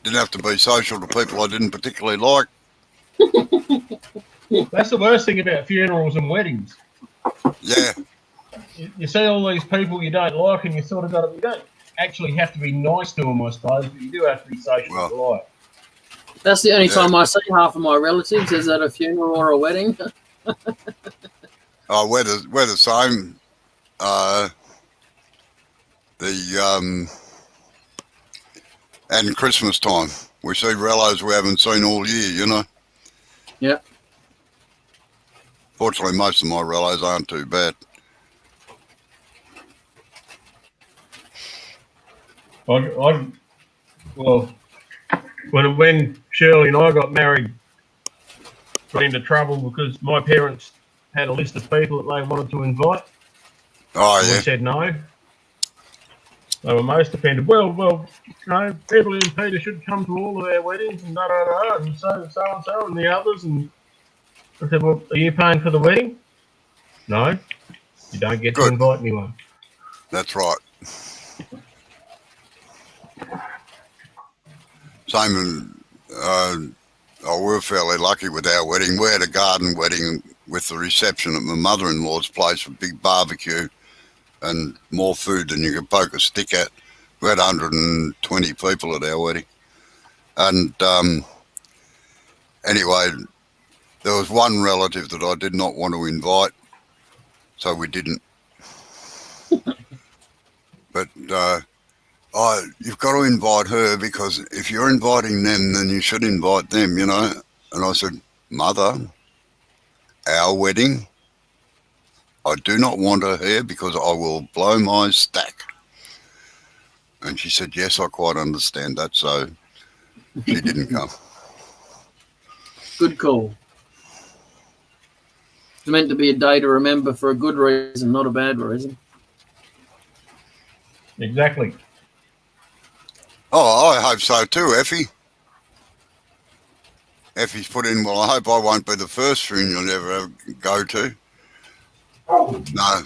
didn't have to be social to people I didn't particularly like. That's the worst thing about funerals and weddings. Yeah, You see all these people you don't like, and you sort of got to. You don't actually have to be nice to them, I suppose, but you do have to be social Well, and polite. That's the only Yeah. time I see half of my relatives is at a funeral or a wedding. oh, we're the same. And Christmas time, we see relatives we haven't seen all year, you know. Yeah. Fortunately, most of my relatives aren't too bad. Well, when Shirley and I got married, got into trouble because my parents had a list of people that they wanted to invite. Oh And we yeah, said no. They were most offended. Well, you know, Beverly and Peter should come to all of our weddings and and so and the others. And I said, well, are you paying for the wedding? No, you don't get to Good. invite anyone. that's right. Same in, we're fairly lucky with our wedding. We had a garden wedding with the reception at my mother-in-law's place, a big barbecue and more food than you could poke a stick at. We had 120 people at our wedding. And anyway, there was one relative that I did not want to invite, so we didn't. But you've got to invite her, because if you're inviting them, then you should invite them, you know. And I said, Mother, our wedding, I do not want her here because I will blow my stack. And she said, yes, I quite understand that. So she didn't come. Good call. It's meant to be a day to remember for a good reason, not a bad reason. Exactly. Oh, I hope so too, Effie. Effie's put in, well, I hope I won't be the first funeral you ever go to. No,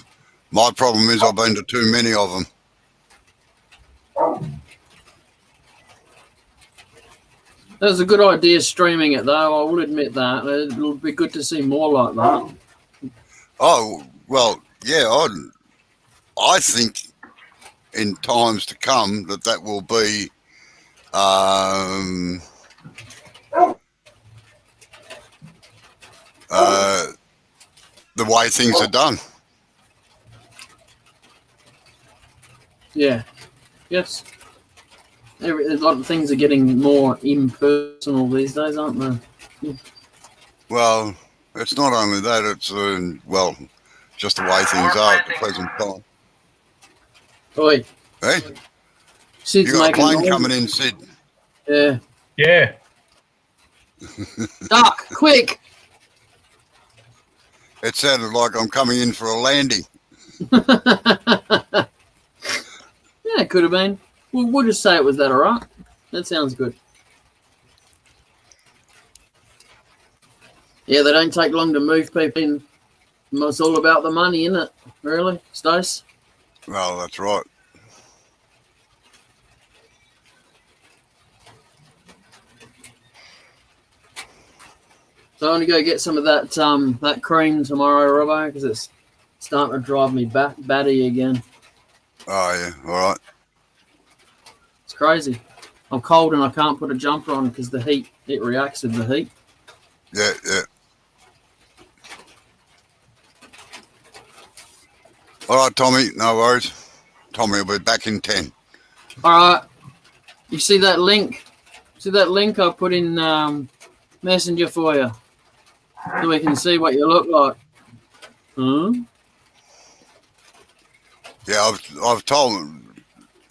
my problem is I've been to too many of them. That was a good idea streaming it, though. I will admit that. It'll be good to see more like that. Oh, well, yeah, I think in times to come that will be the way things are done. Yeah. Yes. A lot of things are getting more impersonal these days, aren't they? Well, it's not only that, it's, well, just the way things are at the present time. Oi, Hey, Sid's you got a making plane noise. coming in, Sid. Yeah. Yeah. Duck, quick! It sounded like I'm coming in for a landing. Yeah, it could have been. We'll just say it was that, all right? That sounds good. Yeah, they don't take long to move people in. It's all about the money, isn't it? Really, Stace? Well, that's right. So I'm gonna go get some of that that cream tomorrow, Robbo, because it's starting to drive me batty again. Oh, yeah, all right. It's crazy. I'm cold and I can't put a jumper on because the heat, it reacts with the heat. Yeah, yeah. All right, Tommy, no worries. Tommy will be back in 10. All right. You see that link? See that link I put in Messenger for you? So we can see what you look like. Huh? Yeah, I've told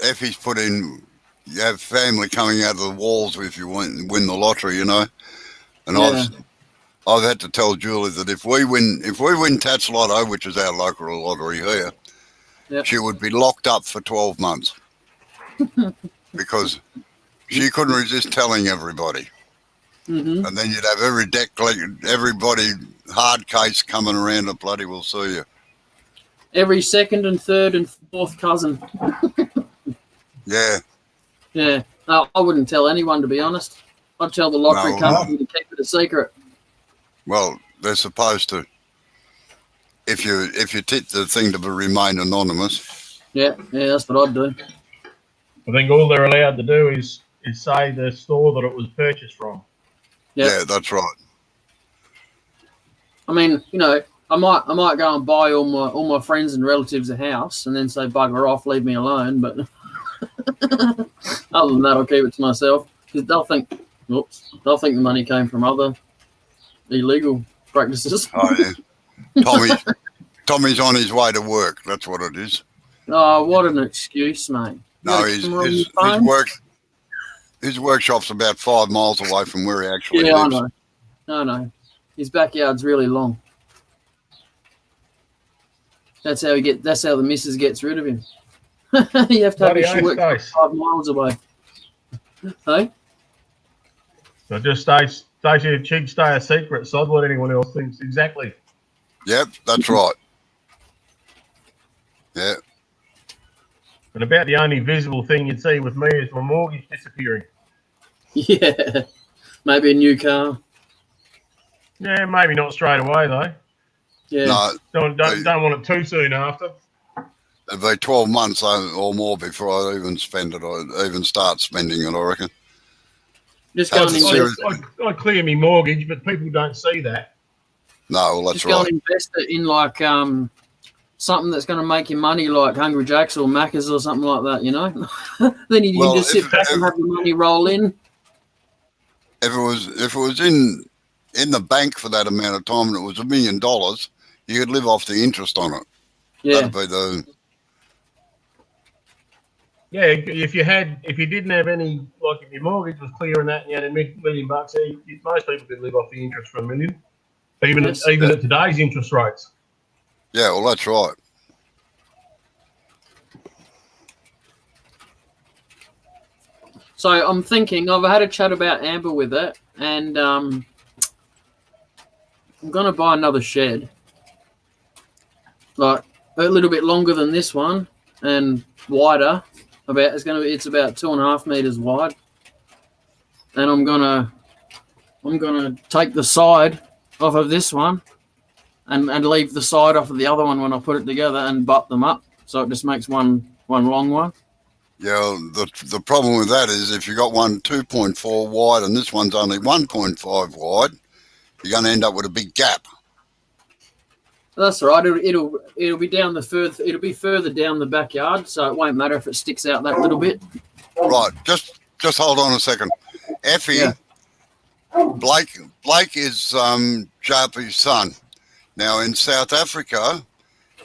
Effie's put in, you have family coming out of the walls if you win the lottery, you know. And Yeah. I've had to tell Julie that if we win Tats Lotto, which is our local lottery here, Yep. she would be locked up for 12 months because she couldn't resist telling everybody. Mm-hmm. And then you'd have everybody hard case coming around to bloody will see you. Every second and third and fourth cousin. Yeah. Yeah. No, I wouldn't tell anyone, to be honest. I'd tell the lottery No. company to keep it a secret. Well, they're supposed to. If you tip the thing to remain anonymous. Yeah, that's what I'd do. I think all they're allowed to do is say the store that it was purchased from. Yep. Yeah, that's right. I mean, you know, I might go and buy all my friends and relatives a house and then say bugger off, leave me alone. But other than that, I'll keep it to myself because they'll think the money came from other illegal practices. Oh yeah. Tommy's on his way to work. That's what it is. Oh, what an excuse, mate. No, You got a camera on your phone? his workshop's about 5 miles away from where he actually Yeah, lives. I know. His backyard's really long. That's how the missus gets rid of him. You have to have Bloody your work oath, 5 miles away. Hey? So just stay a secret, sod what anyone else thinks. Exactly. Yep, that's right. Yeah. And about the only visible thing you'd see with me is my mortgage disappearing. Yeah. Maybe a new car. Yeah, maybe not straight away though. Yeah. No, Don't want it too soon after. it'd be 12 months or more before I even spend it or even start spending it, I reckon. Just go and That's a invest, serious- I clear my mortgage, but people don't see that. No, well, that's just go right. and invest it in like something that's going to make you money, like Hungry Jack's or Macca's or something like that. You know. Then you Well, can just sit if- back and have the money roll in. If it was in the bank for that amount of time and it was $1 million, you could live off the interest on it. Yeah. That'd be Yeah, if you didn't have any, like if your mortgage was clear and that, and you had $1 million, most people could live off the interest for $1 million, even Yes. at today's interest rates. Yeah, well, that's right. So I'm thinking, I've had a chat about Amber with it, and I'm going to buy another shed. Like a little bit longer than this one and wider. It's about 2.5 meters wide. And I'm gonna take the side off of this one and leave the side off of the other one when I put it together and butt them up. So it just makes one long one. Yeah, well, the problem with that is if you got one 2.4 wide and this one's only 1.5 wide, you're going to end up with a big gap. That's all right. It'll be it'll be further down the backyard, so it won't matter if it sticks out that little bit. Right, just hold on a second. Effie, Yeah. Blake is Jarpy's son. Now in South Africa,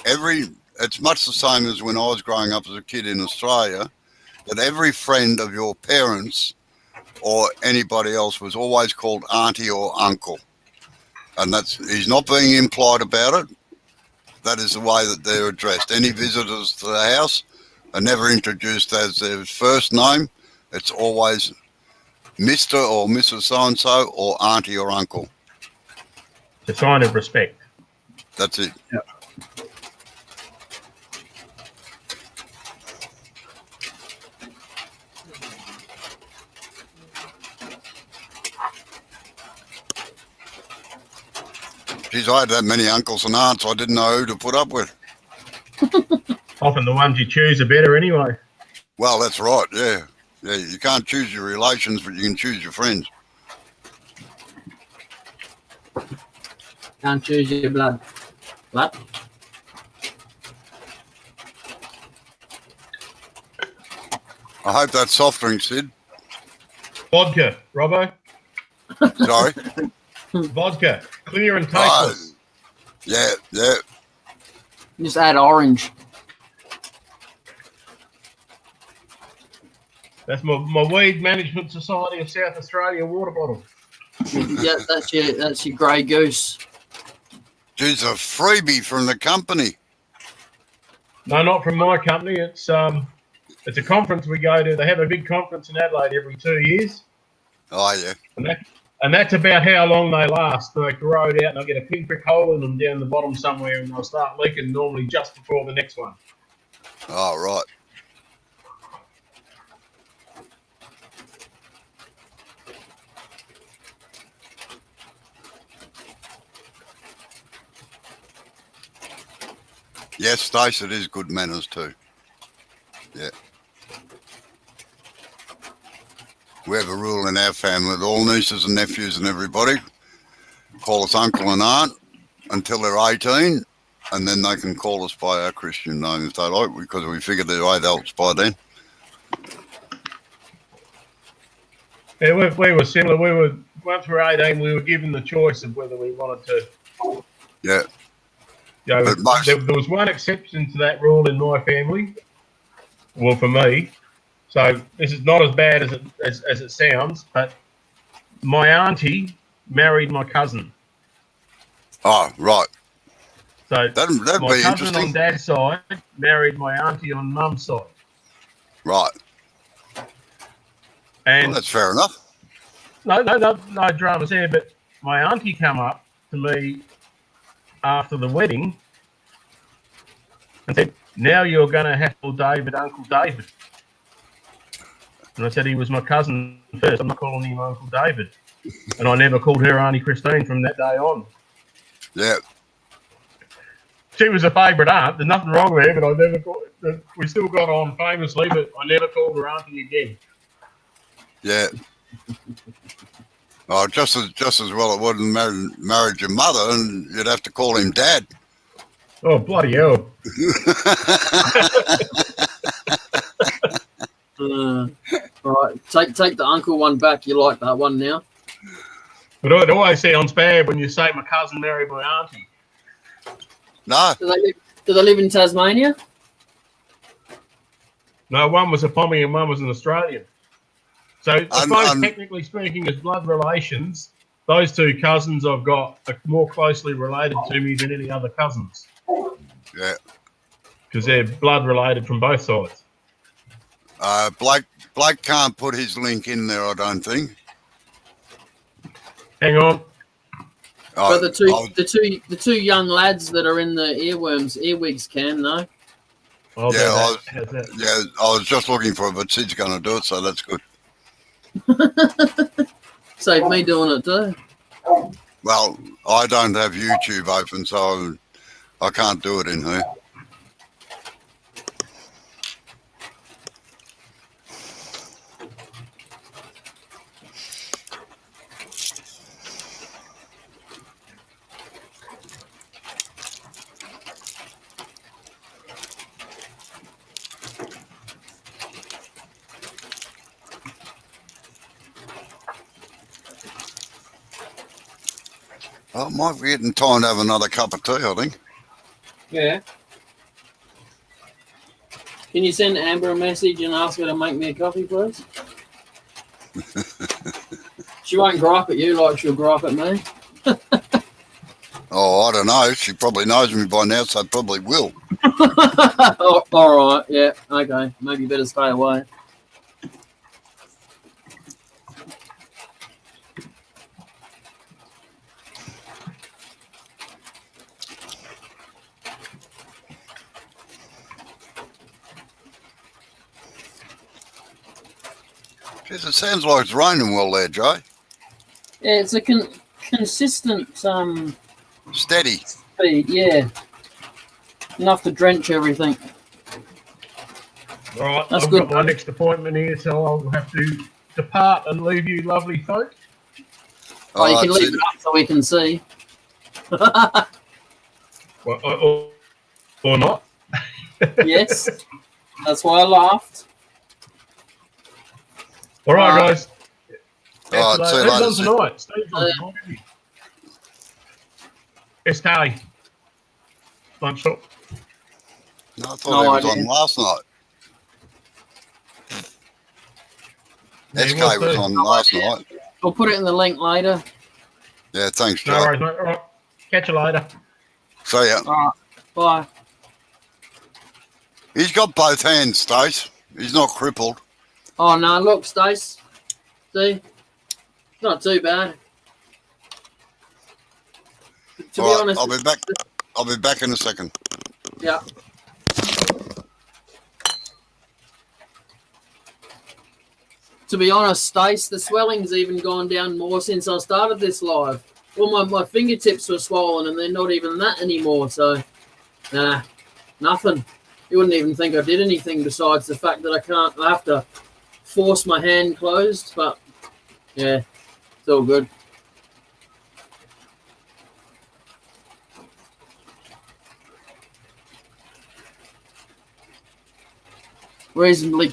it's much the same as when I was growing up as a kid in Australia, that every friend of your parents or anybody else was always called auntie or uncle. And he's not being implied about it. That is the way that they're addressed. Any visitors to the house are never introduced as their first name. It's always Mr. or Mrs. So-and-so or auntie or uncle. It's a sign of respect. That's it. Yep. Geez, I had that many uncles and aunts, I didn't know who to put up with. Often the ones you choose are better anyway. Well, that's right, yeah. Yeah, you can't choose your relations, but you can choose your friends. Can't choose your blood. What? I hope that's soft drink, Sid. Vodka, Robbo. Sorry. Vodka, clear and Oh, tasteless. yeah. Just add orange. That's my Weed Management Society of South Australia water bottle. Yeah, that's your grey goose. Geez, a freebie from the company. No, not from my company. It's a conference we go to. They have a big conference in Adelaide every 2 years, Oh, yeah. and that's about how long they last. They corrode out, and they'll get a pinprick hole in them down the bottom somewhere, and they'll start leaking normally just before the next one. Oh, right. Yes, Stace, it is good manners too. Yeah. We have a rule in our family that all nieces and nephews and everybody call us uncle and aunt until they're 18, and then they can call us by our Christian name if they like, because we figure they're adults by then. Yeah, we were similar. Once we were 18, we were given the choice of whether we wanted to. Yeah. You know, But most- there was one exception to that rule in my family. Well, for me, so this is not as bad as it sounds, but my auntie married my cousin. Oh, right. So That'd my be cousin interesting. on dad's side married my auntie on mum's side, Right. and Well, that's fair enough. no dramas there. But my auntie come up to me after the wedding and said, "Now you're going to have to call David Uncle David." And I said he was my cousin first. I'm not calling him Uncle David. And I never called her Auntie Christine from that day on. Yeah. She was a favourite aunt. There's nothing wrong there, but I never called. We still got on famously, but I never called her auntie again. Yeah. Oh, just as well it wouldn't married your mother, and you'd have to call him Dad. Oh, bloody hell. Right, take the uncle one back. You like that one now? But it always sounds bad when you say my cousin married my auntie. No, Do they live in Tasmania? No, one was a Pommy and one was an Australian. So I suppose, And- technically speaking, as blood relations, those two cousins I've got are more closely related to me than any other cousins Yeah. because they're blood related from both sides. Blake can't put his link in there, I don't think. Hang on. But I- the two young lads that are in the earwigs can though. I'll do Yeah, that. How's that? yeah, I was just looking for it, but Sid's going to do it, so that's good. Save me doing it too. Well, I don't have YouTube open, so I can't do it in here. I might be getting time to have another cup of tea, I think. Yeah. Can you send Amber a message and ask her to make me a coffee, please? She won't gripe at you like she'll gripe at me. Oh, I don't know. She probably knows me by now, so probably will. Oh, all right, yeah, okay. Maybe you better stay away. Jeez, it sounds like it's raining well there, Joe. Yeah, it's a consistent Steady. speed, yeah. Enough to drench everything. All right, That's I've good. got my next appointment here, so I'll have to depart and leave you lovely folk. Oh, you All can right, leave Sid. it up so we can see. Well, or not. Yes, that's why I laughed. All right, All right. guys. All right, see you Who's later, on Sid. tonight? Steve's on tonight, isn't he? SK. Lunch shop. No, I thought No he was idea. on last night. Yeah, he SK was was too. on last night. We'll put it in the link later. Yeah, thanks, No Joe. worries, mate. All right. Catch you later. See ya. All right, bye. He's got both hands, Stace. He's not crippled. Oh no, look, Stace. See? Not too bad. To be All right, honest, I'll be back. I'll be back in a second. yeah. To be honest, Stace, the swelling's even gone down more since I started this live. Well, my fingertips were swollen and they're not even that anymore, so nah, nothing. You wouldn't even think I did anything besides the fact that I have to force my hand closed, but yeah, it's all good. Reasonably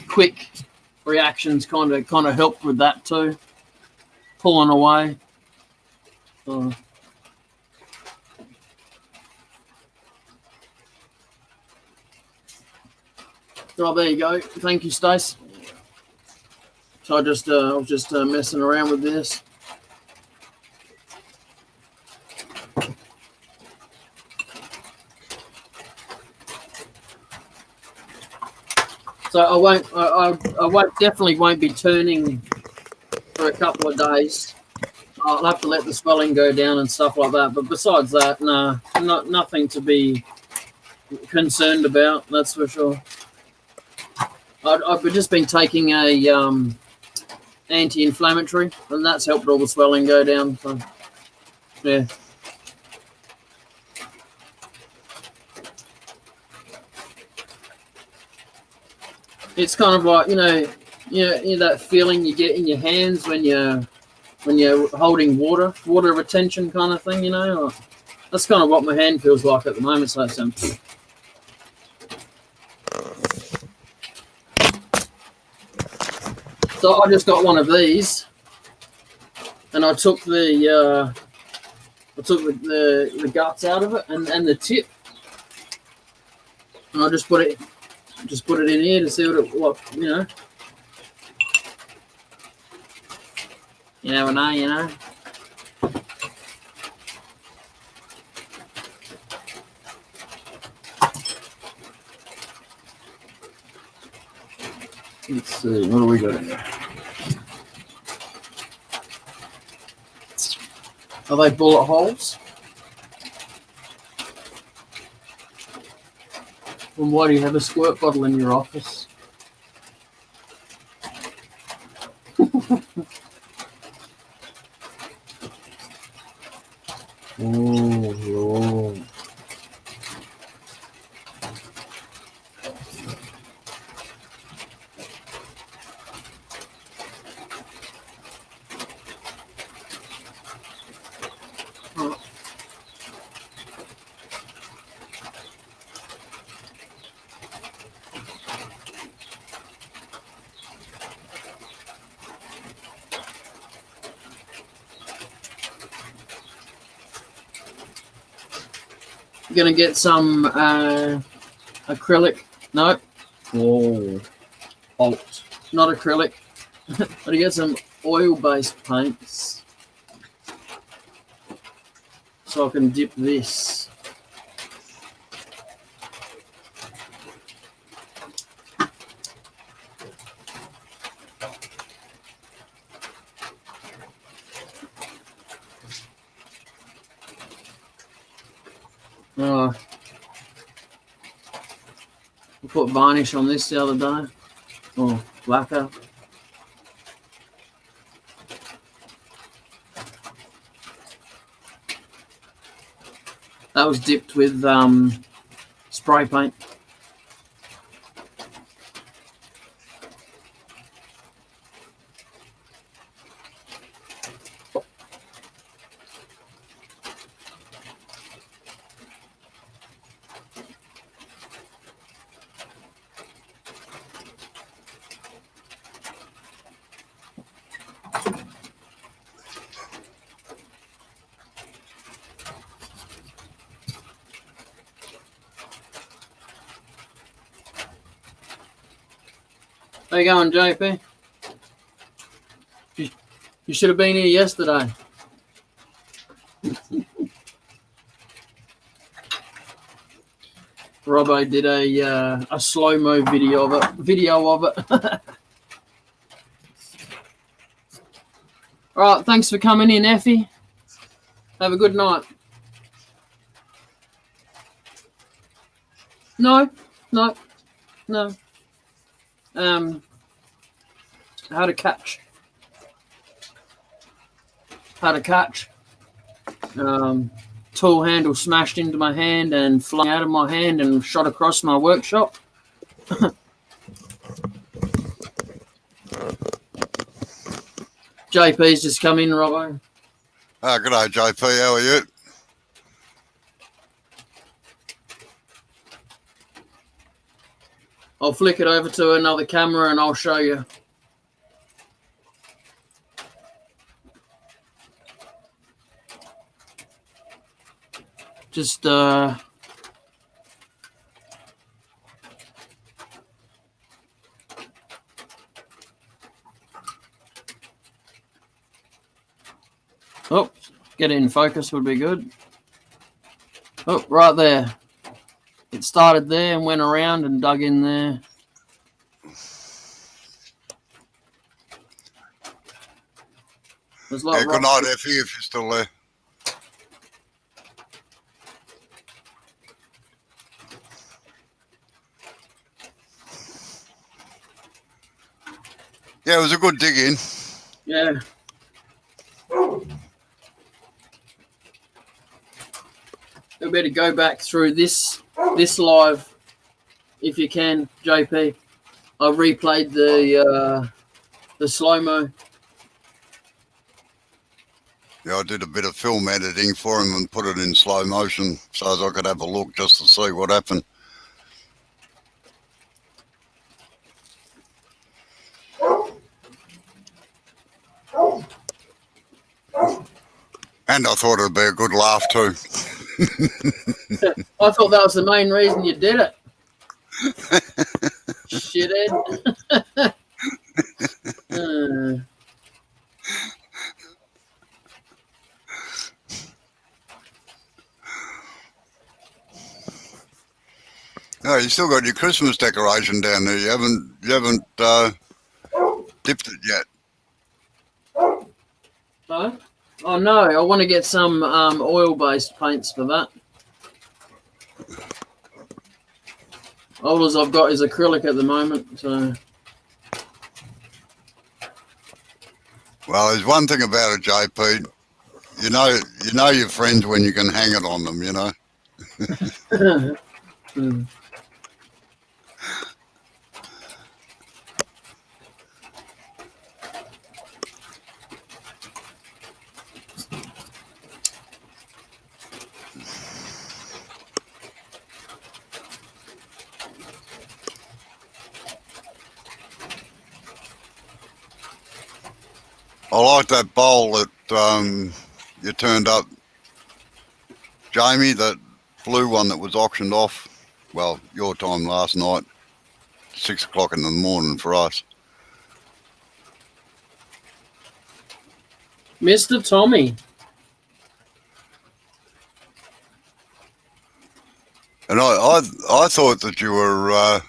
quick reactions kind of helped with that too. Pulling away. Oh. Oh, there you go. Thank you, Stace. So I was just messing around with this. So I definitely won't be turning for a couple of days. I'll have to let the swelling go down and stuff like that. But besides that, no, nothing to be concerned about. That's for sure. I've just been taking a anti-inflammatory, and that's helped all the swelling go down. So, yeah. It's kind of like you know that feeling you get in your hands when you're holding water retention kind of thing. You know, that's kind of what my hand feels like at the moment. So it's So I just got one of these, and I took the guts out of it and the tip, and I just put it just put it in here to see what you know. You never know, you know. Let's see, what do we got here? Are they bullet holes? And why do you have a squirt bottle in your office? Oh, Lord. Gonna get some acrylic. No. Whoa. Alt. Not acrylic. But you get some oil-based paints. So I can dip this. I put varnish on this the other day. Oh, lacquer. That was dipped with spray paint. How you going, JP? You should have been here yesterday. Robbo did a slow-mo video of it. All right, thanks for coming in, Effie. Have a good night. No. How to catch. Tool handle smashed into my hand and flung out of my hand and shot across my workshop. JP's just come in, Robbo. Ah, good day, JP. How are you? I'll flick it over to another camera and I'll show you. Just oh, get it in focus would be good. Oh, right there. It started there and went around and dug in there. There's a lot Yeah, of good rock- night, Effie, if you're still there. Yeah, it was a good dig in. Yeah. You better go back through this live if you can, JP. I replayed the slow-mo. Yeah, I did a bit of film editing for him and put it in slow motion so as I could have a look just to see what happened. And I thought it'd be a good laugh too. I thought that was the main reason you did it. shithead. No, you still got your Christmas decoration down there. You haven't dipped it yet. Huh? Oh no, I want to get some oil-based paints for that. All as I've got is acrylic at the moment, so. Well, there's one thing about it, JP. You know your friends when you can hang it on them. You know. Hmm. I like that bowl that you turned up, Jamie. That blue one that was auctioned off. Well, your time last night, 6 o'clock in the morning for us. Mr. Tommy. And I thought that you were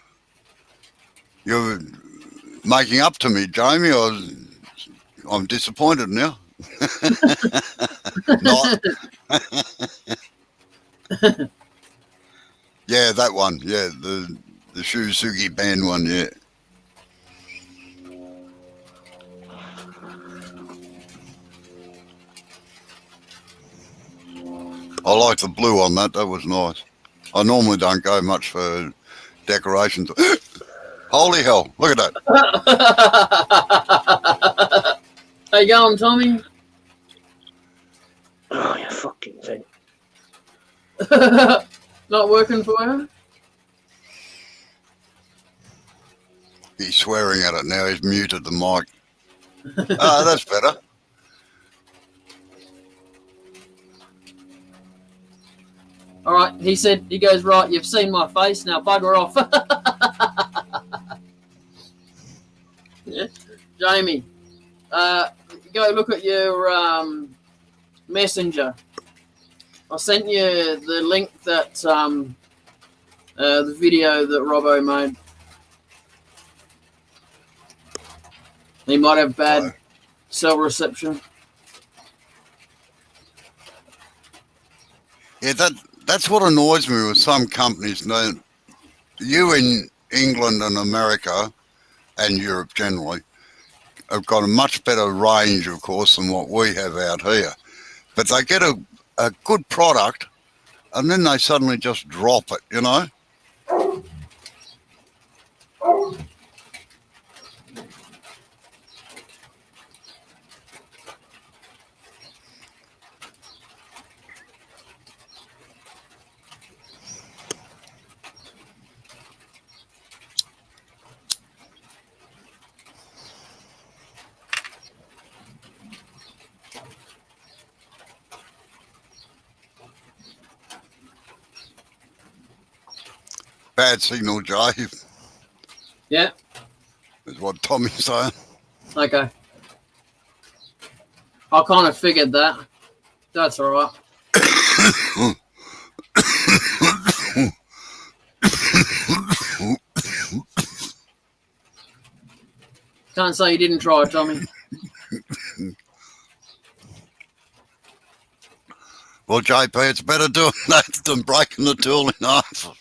making up to me, Jamie. I'm disappointed now. Not. Yeah, that one. Yeah, the Shusugi band one. Yeah. I like the blue on that. That was nice. I normally don't go much for decorations. Holy hell! Look at that. How you going, Tommy? Oh, you fucking thing. Not working for you? He's swearing at it now. He's muted the mic. Ah, that's better. All right, he goes, right, you've seen my face, now bugger off. Yeah. Jamie, go look at your messenger. I sent you the link that the video that Robbo made. He might have bad cell reception. Yeah, that's what annoys me with some companies. You in England and America and Europe generally have got a much better range, of course, than what we have out here. But they get a good product and then they suddenly just drop it, you know? Bad signal, Jay, Yeah, is what Tommy's saying. okay. I kind of figured that. That's all right. Can't say you didn't try, Tommy. Well, JP, it's better doing that than breaking the tool in half.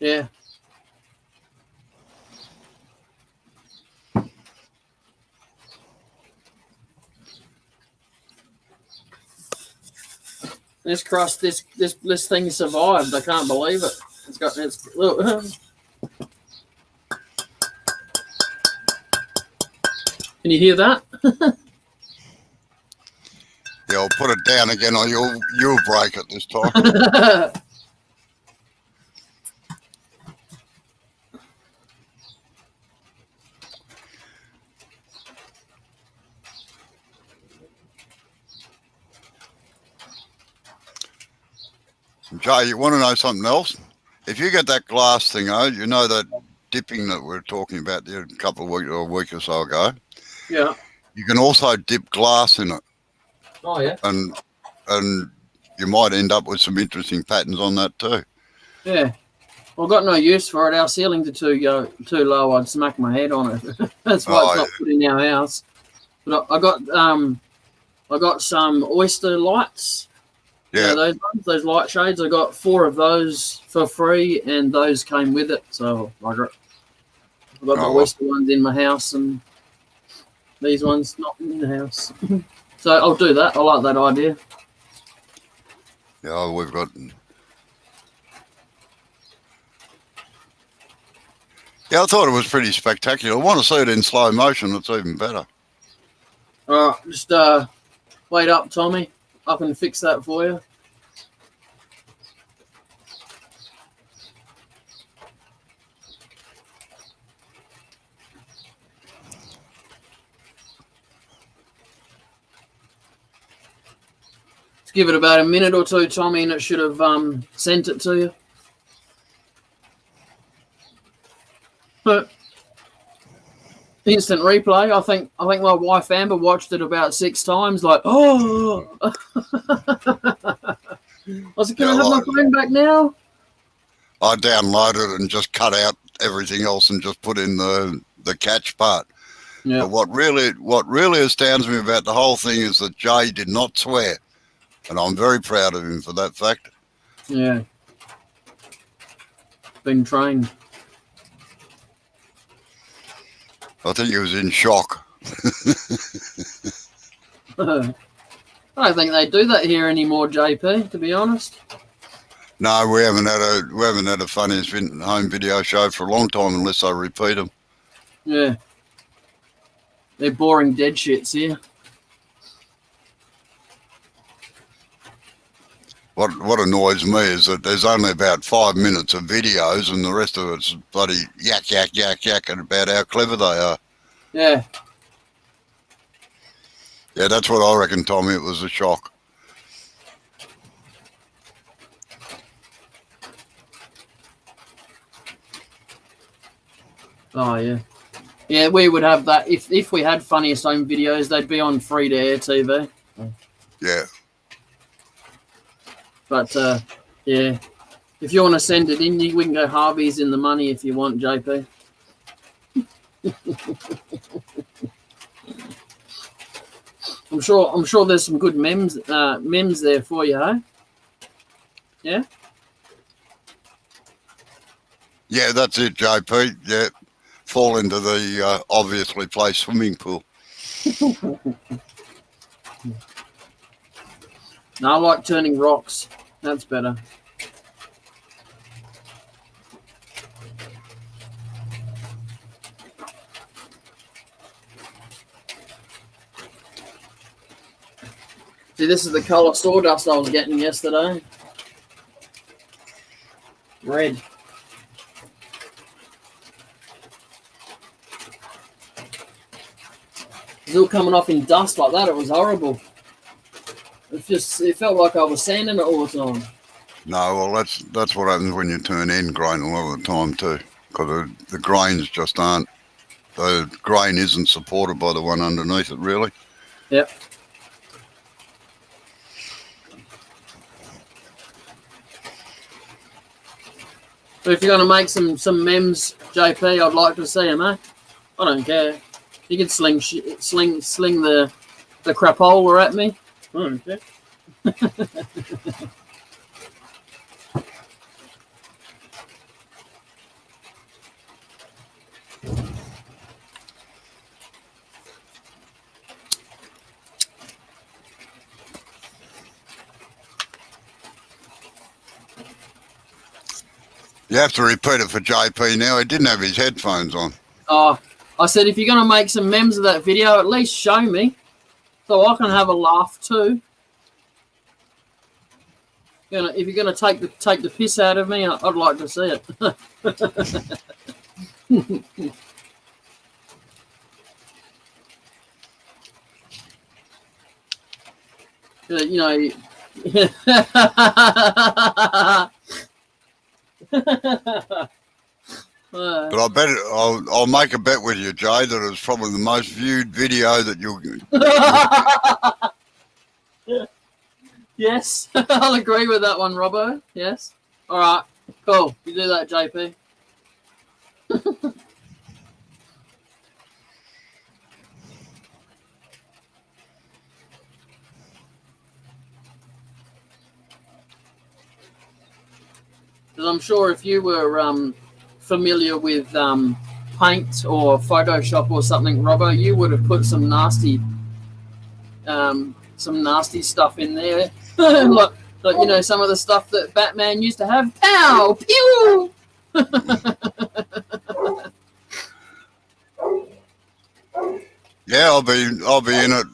Yeah. This crust, this thing survived. I can't believe it. It's look. Can you hear that? Yeah, I'll put it down again or you'll break it this time. Jay, you want to know something else? If you get that glass thing out, you know that dipping that we are talking about there a couple of weeks or a week or so ago. Yeah. You can also dip glass in it, Oh yeah. and you might end up with some interesting patterns on that too. Yeah. Well, I've got no use for it. Our ceilings are too low. I'd smack my head on it. That's why it's not put in our house. But I got some oyster lights. Yeah. You know, those light shades. I got 4 of those for free, and those came with it. So I've got my oyster ones in my house, and these ones not in the house. So I'll do that. I like that idea. Yeah, we've got. Yeah, I thought it was pretty spectacular. I want to see it in slow motion. It's even better. All right, just wait up, Tommy. I can fix that for you. Let's give it about a minute or two, Tommy, and it should have sent it to you. But instant replay. I think my wife Amber watched it about 6 times. Like, oh, I said, can I have my phone back now? I downloaded it and just cut out everything else and just put in the catch part. Yeah. But what really astounds me about the whole thing is that Jay did not swear, and I'm very proud of him for that fact. Yeah. Been trained. I think he was in shock. I don't think they do that here anymore, JP, to be honest. No, we haven't had a funniest home video show for a long time unless I repeat them. Yeah. They're boring dead shits here. What annoys me is that there's only about 5 minutes of videos and the rest of it's bloody yak, yak, yak, yak and about how clever they are. Yeah. Yeah, that's what I reckon, Tommy. It was a shock. Oh, yeah. Yeah, we would have that. If we had funniest home videos, they'd be on free-to-air TV. Yeah. But, yeah. If you want to send it in, we can go Harvey's in the money if you want, JP. I'm sure there's some good memes there for you, huh? Yeah? Yeah, that's it, JP. Yeah. Fall into the obviously placed swimming pool. No, I like turning rocks. That's better. See, this is the colour sawdust I was getting yesterday. Red. It was all coming off in dust like that. It was horrible. It felt like I was sanding it all the time. No, well, that's what happens when you turn end grain a lot of the time too, because the grains just aren't. The grain isn't supported by the one underneath it, really. Yep. But if you're going to make some memes, JP, I'd like to see them, eh? I don't care. You can sling the crapola at me. I don't care. You have to repeat it for JP now. He didn't have his headphones on. Oh, I said if you're going to make some memes of that video, at least show me so I can have a laugh too. If you're going to take the piss out of me, I'd like to see it. You know, But I bet I'll make a bet with you, Jay, that it's probably the most viewed video that you'll. Yes, I'll agree with that one, Robbo. Yes. All right. Cool. You do that, JP. Because I'm sure if you were familiar with Paint or Photoshop or something, Robbo, you would have put some nasty stuff in there. like you know, some of the stuff that Batman used to have. Pow! Pew! Yeah, I'll be in it,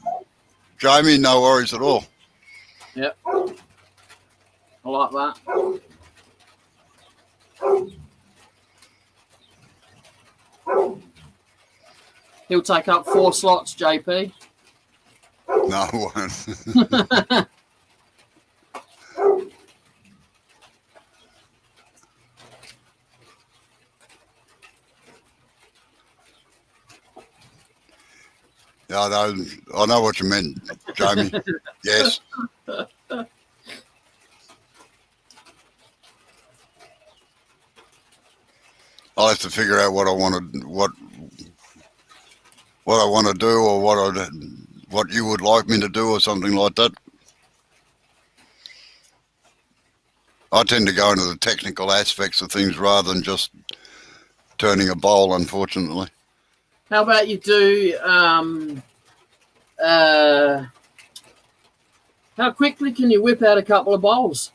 Jamie. No worries at all. Yep. I like that. He'll take up 4 slots, JP. No, I won't. Yeah, I know what you meant, Jamie. Yes. I'll have to figure out what I want to what I want to do, or what you would like me to do, or something like that. I tend to go into the technical aspects of things rather than just turning a bowl, unfortunately. How about you do how quickly can you whip out a couple of bowls?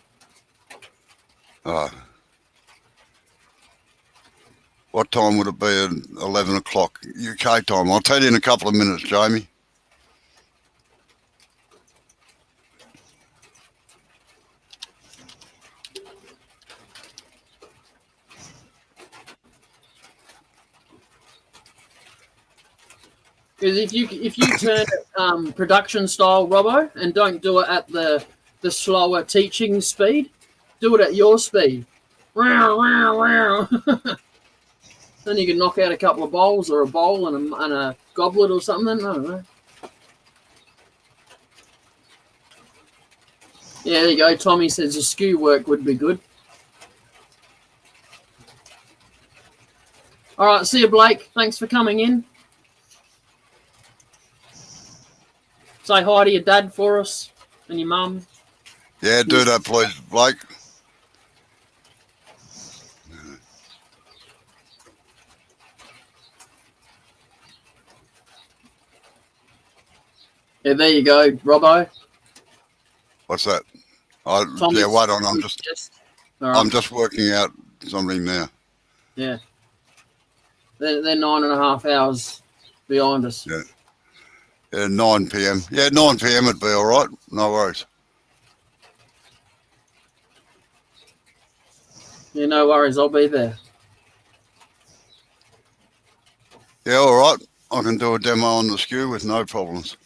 What time would it be at 11 o'clock UK time? I'll tell you in a couple of minutes, Jamie. Because if you turn it production style, Robbo, and don't do it at the slower teaching speed, do it at your speed. Wow, wow, wow. Then you can knock out a couple of bowls, or a bowl and a goblet or something. I don't know. Yeah, there you go. Tommy says a skew work would be good. All right, see you, Blake. Thanks for coming in. Say hi to your dad for us and your mum. Yeah, do that, please, Blake. Yeah, there you go, Robbo. What's that? Tommy's- Yeah, wait on. I'm All right. I'm just working out something now. Yeah. They're 9.5 hours behind us. Yeah. 9 p.m. Yeah, 9 p.m. would be all right. No worries. Yeah, no worries. I'll be there. Yeah, all right. I can do a demo on the skew with no problems.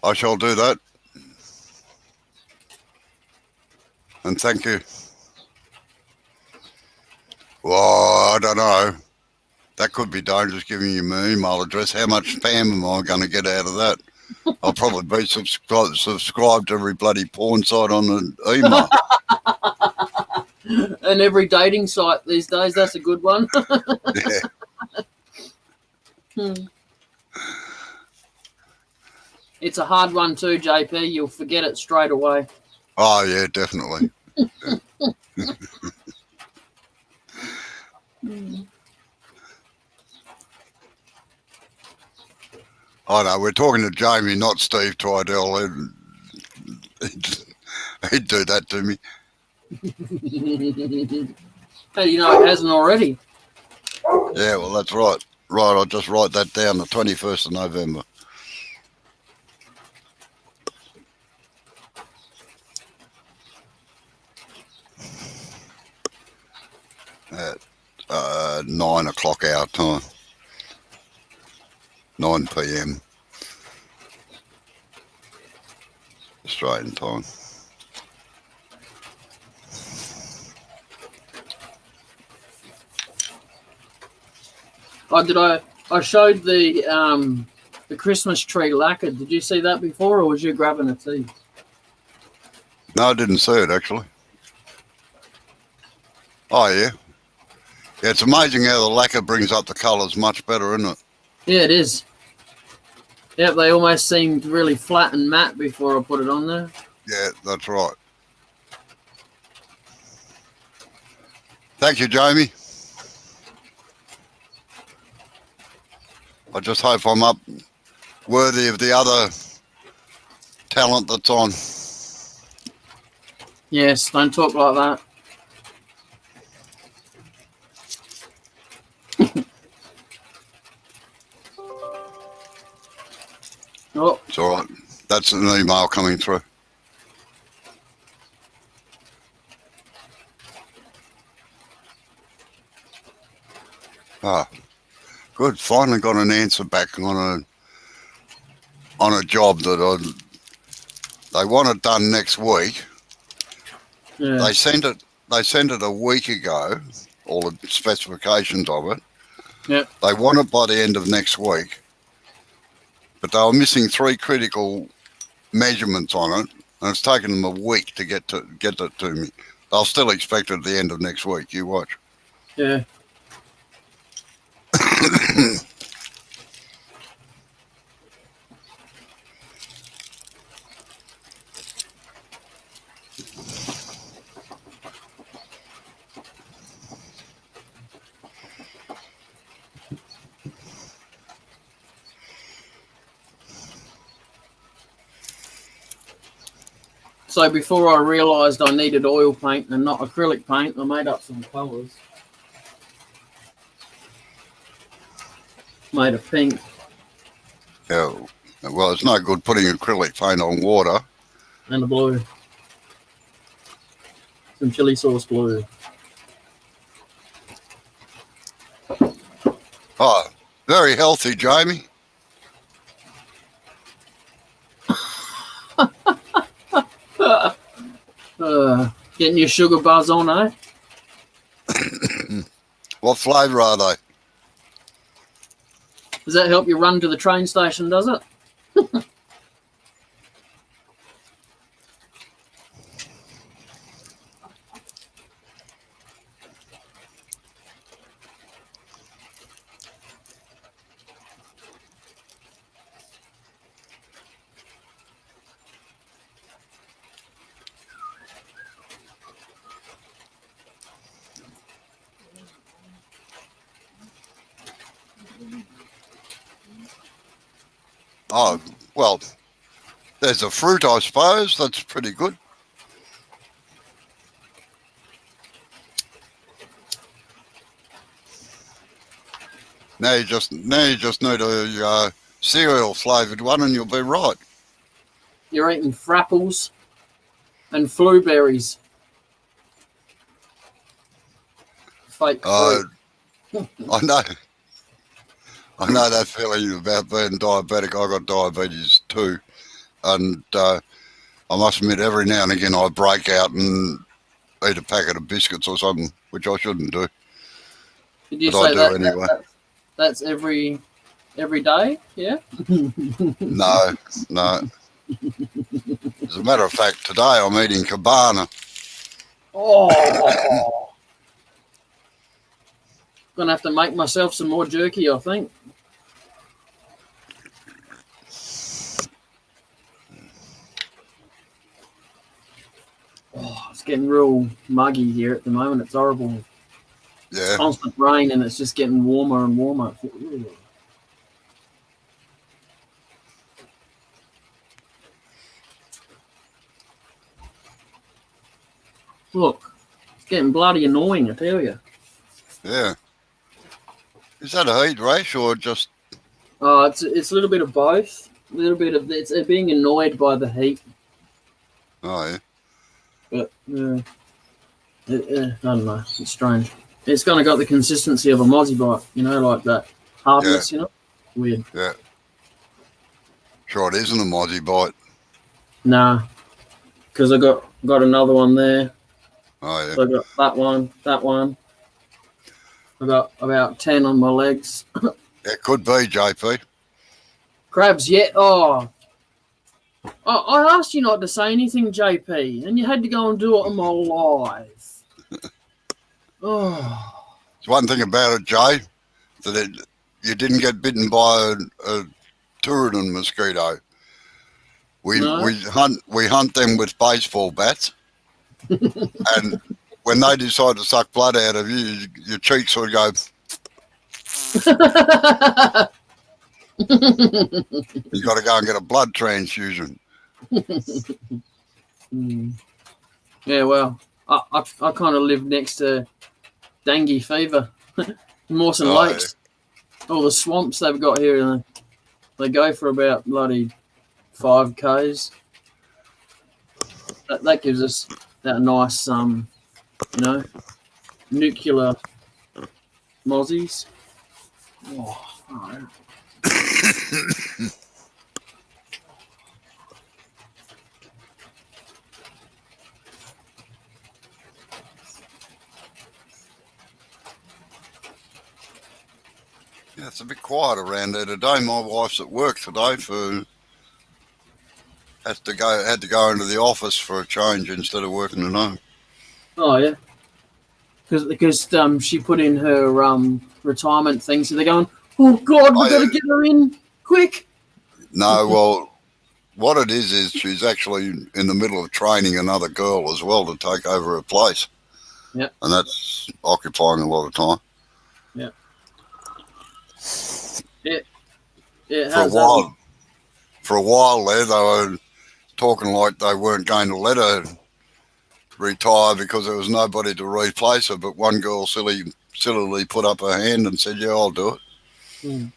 I shall do that. And thank you. Well, I don't know. That could be dangerous, giving you my email address. How much spam am I going to get out of that? I'll probably be subscribed to every bloody porn site on the email. And every dating site these days, that's a good one. Yeah. It's a hard one too, JP. You'll forget it straight away. Oh, yeah, definitely. I know, we're talking to Jamie, not Steve Tridell. He'd do that to me. Hey, you know it hasn't already. Yeah, well, that's right. Right, I'll just write that down, the 21st of November. At at 9 o'clock our time. 9 p.m. Australian time. I showed the Christmas tree lacquer. Did you see that before, or was you grabbing a tea? No, I didn't see it actually. Oh yeah. Yeah, it's amazing how the lacquer brings up the colours much better, isn't it? Yeah, it is. Yep, they almost seemed really flat and matte before I put it on there. Yeah, that's right. Thank you, Jamie. I just hope I'm up worthy of the other talent that's on. Yes, don't talk like that. Oh, It's all right. That's an email coming through. Ah, good. Finally got an answer back on a job that they want it done next week. yeah. They sent it a week ago, all the specifications of it. Yep. They want it by the end of next week, but they were missing 3 critical measurements on it, and it's taken them a week to get it to me. They'll still expect it at the end of next week. You watch. Yeah. So before I realised I needed oil paint and not acrylic paint, I made up some colours. Made a pink. Yeah. Well, it's no good putting acrylic paint on water. And a blue. Some chili sauce blue. Oh, very healthy, Jamie. Getting your sugar buzz on, eh? What flavour are they? Does that help you run to the train station, does it? Oh, well, there's a fruit, I suppose. That's pretty good. Now you just need a cereal flavoured one, and you'll be right. You're eating frapples and blueberries. Fake fruit. I know. I know that feeling about being diabetic. I got diabetes too, and I must admit, every now and again I break out and eat a packet of biscuits or something, which I shouldn't do. Did you but I say do that, anyway. that's every day? Yeah. No. As a matter of fact, today I'm eating cabana. Oh. Gonna have to make myself some more jerky, I think. Oh, it's getting real muggy here at the moment. It's horrible. Yeah. Constant rain, and it's just getting warmer and warmer. Look, it's getting bloody annoying, I tell you. Yeah. Is that a heat rash or just? It's a little bit of both. A little bit of it's being annoyed by the heat, Oh yeah. but I don't know. It's strange. It's kind of got the consistency of a Mozzie bite, you know, like that hardness, you know. Weird. Sure, it isn't a Mozzie bite. Nah, because I got another one there. Oh, yeah. So I got that one. I got about 10 on my legs. It could be, JP. Crabs, yeah. Oh, I asked you not to say anything, JP, and you had to go and do it on my live. Oh, It's one thing about it, Jay, that you didn't get bitten by a Turidan mosquito. We hunt them with baseball bats, and when they decide to suck blood out of you, your cheeks would go. You got to go and get a blood transfusion. Yeah, well, I kind of live next to dengue fever, Mawson Oh, Lakes, all the swamps they've got here, and they go for about bloody 5 k's. That gives us that nice, you know, nuclear mozzies. Oh, all right. Yeah, it's a bit quiet around there today. My wife's at work today had to go into the office for a change instead of working at home. Oh yeah, because she put in her retirement thing, so they're going, oh God, we got to get her in quick. No, well, what it is she's actually in the middle of training another girl as well to take over her place. Yeah, and that's occupying a lot of time. Yeah. For a while there, they were talking like they weren't going to let her retire because there was nobody to replace her. But one girl sillily put up her hand and said, "Yeah, I'll do it."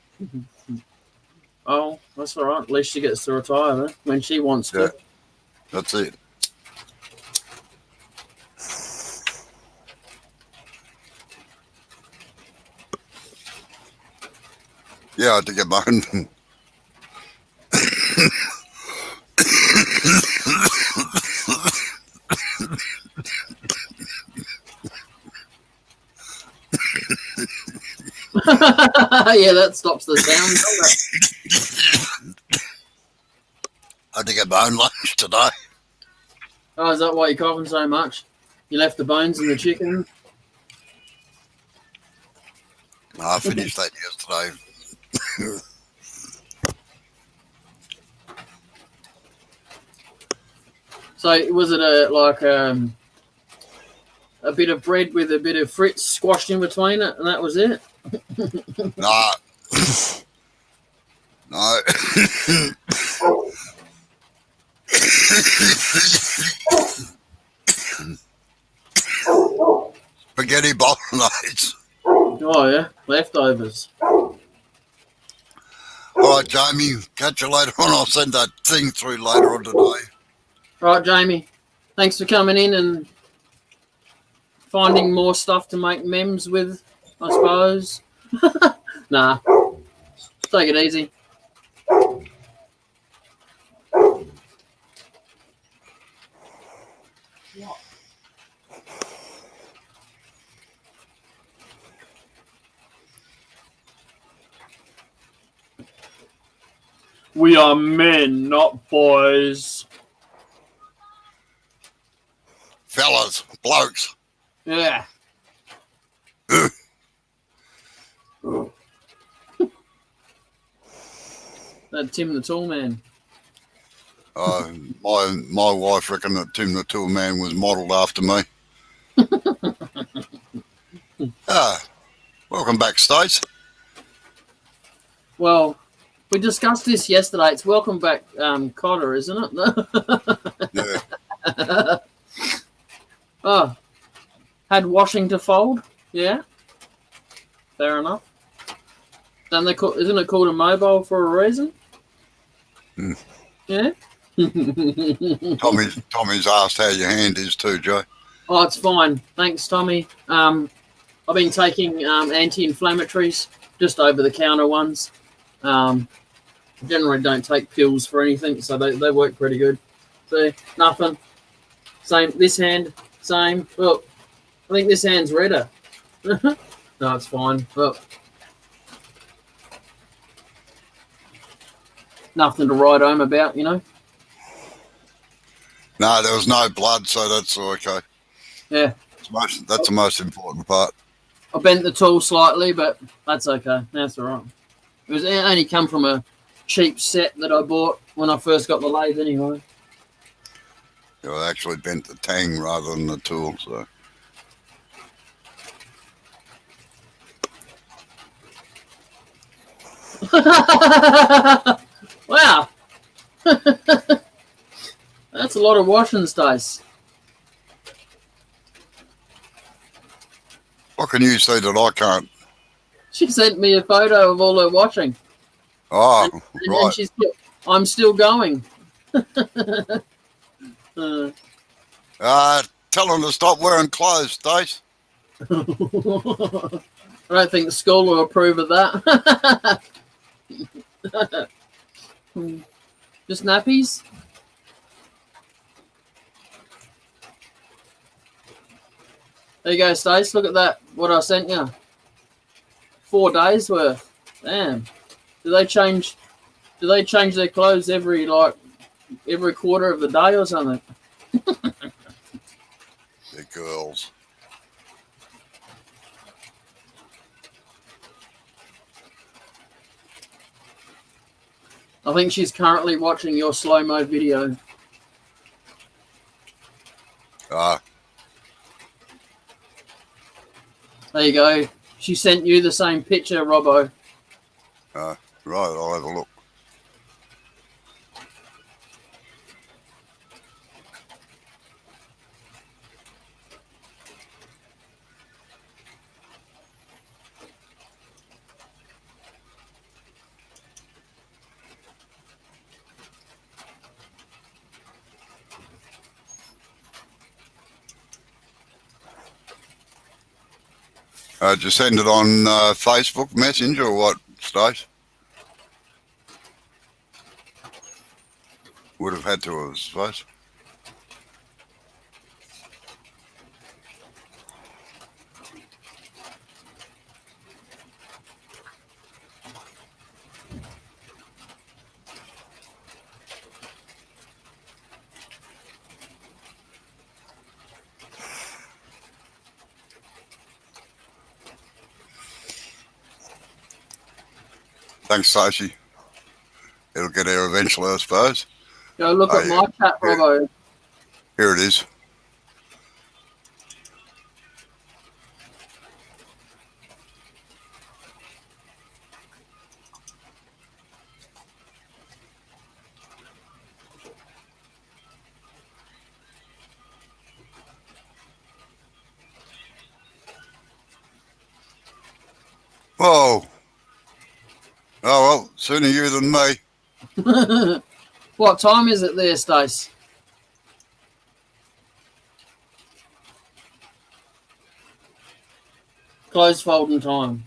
Oh, that's all right. At least she gets to retire when she wants to. Yeah, that's it. Yeah, I had to get my own. Yeah, that stops the sound. I had to get my own lunch today. Oh, is that why you're coughing so much? You left the bones in the chicken? I finished that yesterday. So was it a bit of bread with a bit of Fritz squashed in between it, and that was it? No. No. Spaghetti bolognese. Oh yeah, leftovers. All right, Jamie. Catch you later on. I'll send that thing through later on today. Right, Jamie. Thanks for coming in and finding more stuff to make memes with, I suppose. Nah. Take it easy. We are men, not boys. Fellas, blokes. Yeah. That Tim the Tall Man. My wife reckoned that Tim the Tool Man was modelled after me. Welcome back, Stace. Well, we discussed this yesterday. It's welcome back, Cotter, isn't it? Yeah. Oh, had washing to fold. Yeah, fair enough. Isn't it called a mobile for a reason? Mm. Yeah. Tommy's asked how your hand is too, Joe. Oh, it's fine. Thanks, Tommy. I I've been taking anti-inflammatories, just over-the-counter ones. Generally don't take pills for anything, so they work pretty good. See, nothing. Same, this hand, same. Well, I think this hand's redder. No, it's fine. Well, nothing to write home about, you know. No, there was no blood, so that's okay. Yeah. That's the most important part. I bent the tool slightly, but that's okay. That's all right. It only come from a cheap set that I bought when I first got the lathe anyway. Yeah, I actually bent the tang rather than the tool, so. Wow. That's a lot of washing space. What can you see that I can't? She sent me a photo of all her washing. Oh, And right. she's still, I'm still going. Tell them to stop wearing clothes, Stace. I don't think the school will approve of that. Just nappies? There you go, Stace. Look at that. What I sent you. 4 days worth. Damn. Do they change their clothes every quarter of the day or something? The girls. I think she's currently watching your slow-mo video. There you go. She sent you the same picture, Robbo. Right, I'll have a look. Did you send it on Facebook Messenger or what, Stace? Would have had to, I suppose. Thanks, Stacey. It'll get there eventually, I suppose. Go look at my chat, Robbo. Here it is. Whoa. Oh, well, sooner you than me. What time is it there, Stace? Close folding time.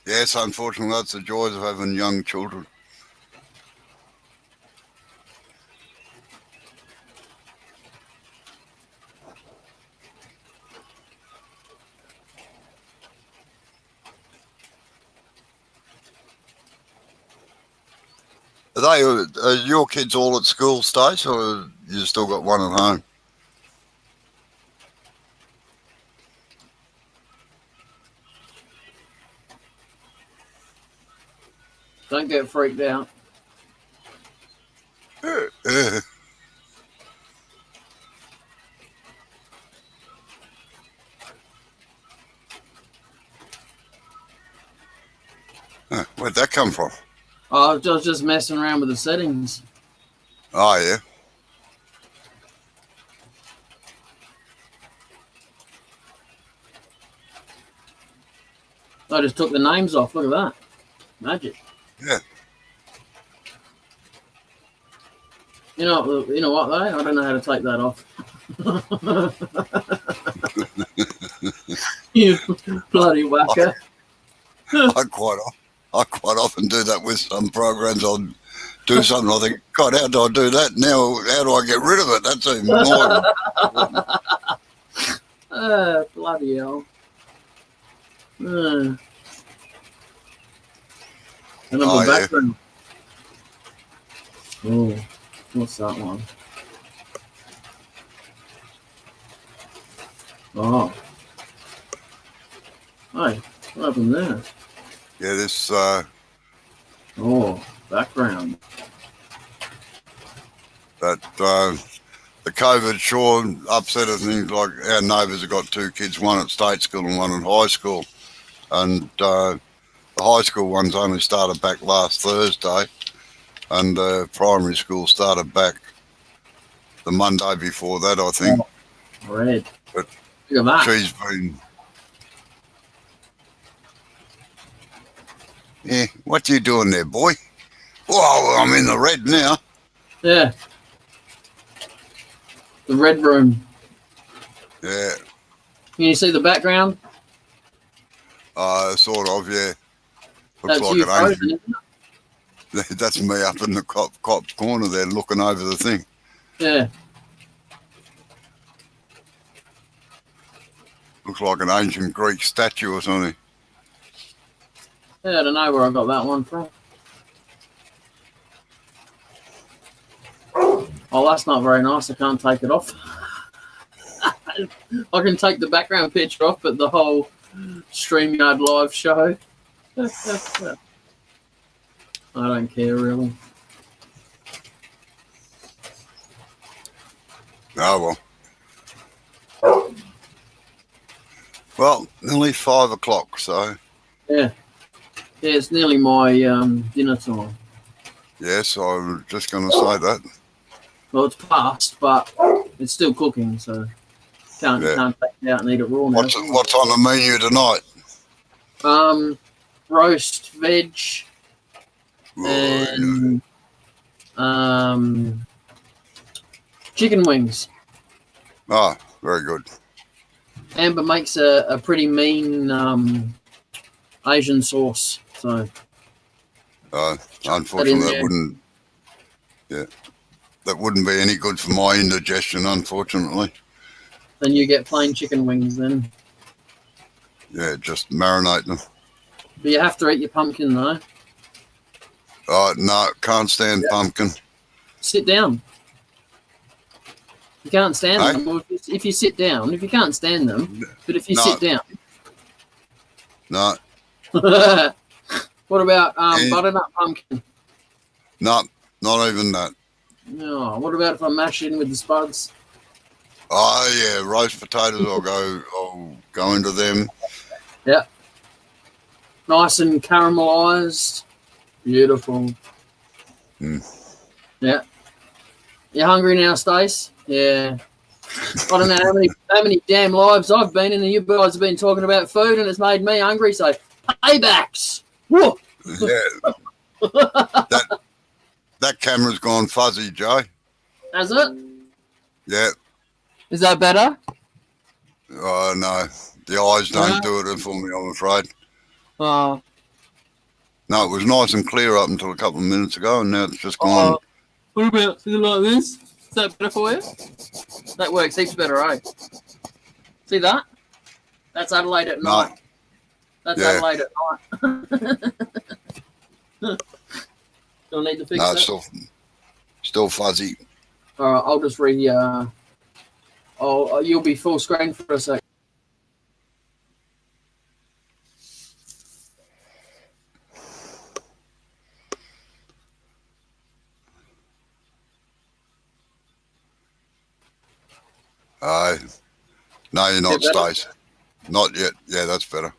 Yes, unfortunately, that's the joys of having young children. Are your kids all at school, Stace, or you still got one at home? Don't get freaked out. Where'd that come from? I was just messing around with the settings. Oh, yeah. I just took the names off. Look at that. Magic. Yeah. You know what though? I don't know how to take that off. You bloody whacker. I quite often do that with some programs. I'll do something. I think, God, how do I do that? Now, how do I get rid of it? That's even more. Bloody hell. Another Oh, yeah. background. Oh, what's that one? Oh. Hey, what happened there? Yeah, this, Oh, background. that, the COVID sure upset us. Things like our neighbours have got 2 kids, one at state school and one at high school. And the high school ones only started back last Thursday, and the primary school started back the Monday before that, I think. Red. But Look at that. She's been... Yeah, what you doing there, boy? Whoa, I'm in the red now. Yeah. The red room. Yeah, Can you see the background? sort of, yeah. That's Looks like you an frozen, angel. isn't it? That's me up in the cop corner there looking over the thing. Yeah. Looks like an ancient Greek statue or something. Yeah, I don't know where I got that one from. Oh, that's not very nice. I can't take it off. I can take the background picture off, but the whole StreamYard live show. I don't care really. Oh, well. Well, nearly 5 o'clock, so Yeah. Yeah, it's nearly my dinner time. yes, I was just going to say that. Well, it's past, but it's still cooking, so can't take it out and eat it raw now. What's on the menu tonight? Roast veg Right. and chicken wings. Ah, very good. Amber makes a pretty mean Asian sauce, so Unfortunately, there. that wouldn't be any good for my indigestion, unfortunately. then you get plain chicken wings then. Yeah, just marinate them. But you have to eat your pumpkin though. No, can't stand pumpkin. Sit down. You can't stand Hey? them. Well, if you sit down, if you can't stand them, but if you No. sit down. No, What about Yeah. butternut pumpkin? no, not even that. No. What about if I mash it in with the spuds? Oh yeah, roast potatoes. I'll go into them. Nice and caramelized. Beautiful. Mm. Yeah. You hungry now, Stace? Yeah. I don't know how many damn lives I've been in, and you guys have been talking about food, and it's made me hungry. So paybacks. Whoa. Yeah, that camera's gone fuzzy, Joe. Has it? Yeah. Is that better? Oh no, the eyes don't do it for me, I'm afraid. Oh. No, it was nice and clear up until a couple of minutes ago, and now it's just gone. What about something like this? Is that better for you? That works heaps better, eh? See that? That's Adelaide at No. night. That's Yeah. Adelaide at night. Don't need to fix No, that. it's still fuzzy. All right, I'll just you'll be full screen for a sec. No, you're not, Is it better? Stace. Not yet. Yeah, that's better.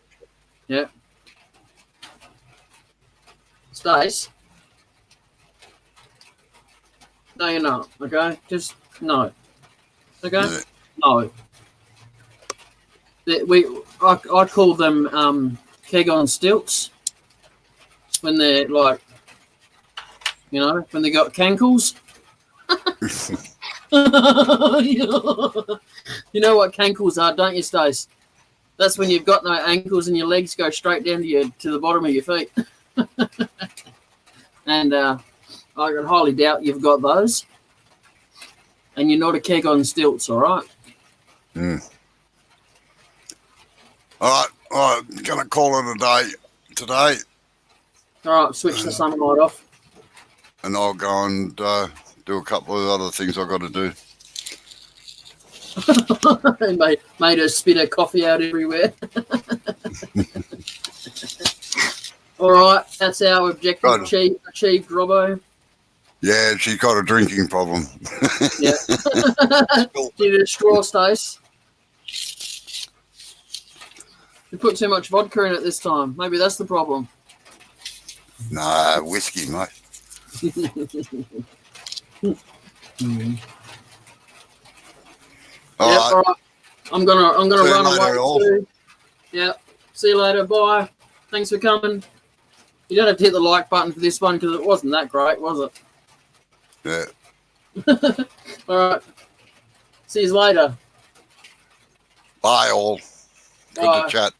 Yeah. Stace, No, you're not. Okay, just no. Okay, Yeah. no. I call them keg on stilts when they're like, when they got cankles. You know what cankles are, don't you, Stace? That's when you've got no ankles and your legs go straight down to the bottom of your feet. And I can highly doubt you've got those. And you're not a keg on stilts, all right? All right, gonna call it a day today, All right, switch the sunlight off. and I'll go and do a couple of other things I've got to do. And made her spit her coffee out everywhere. All right, that's our objective Right. achieved, Robbo. Yeah, she's got a drinking problem. Yeah. Did it a straw, Stace? You put too much vodka in it this time. Maybe that's the problem. Nah, whiskey, mate. All Yeah, right. all right. I'm gonna See you run later, away all. too. Yeah. See you later. Bye. Thanks for coming. You don't have to hit the like button for this one because it wasn't that great, was it? Yeah. All right. See you later. Bye, all. Good Bye. to chat.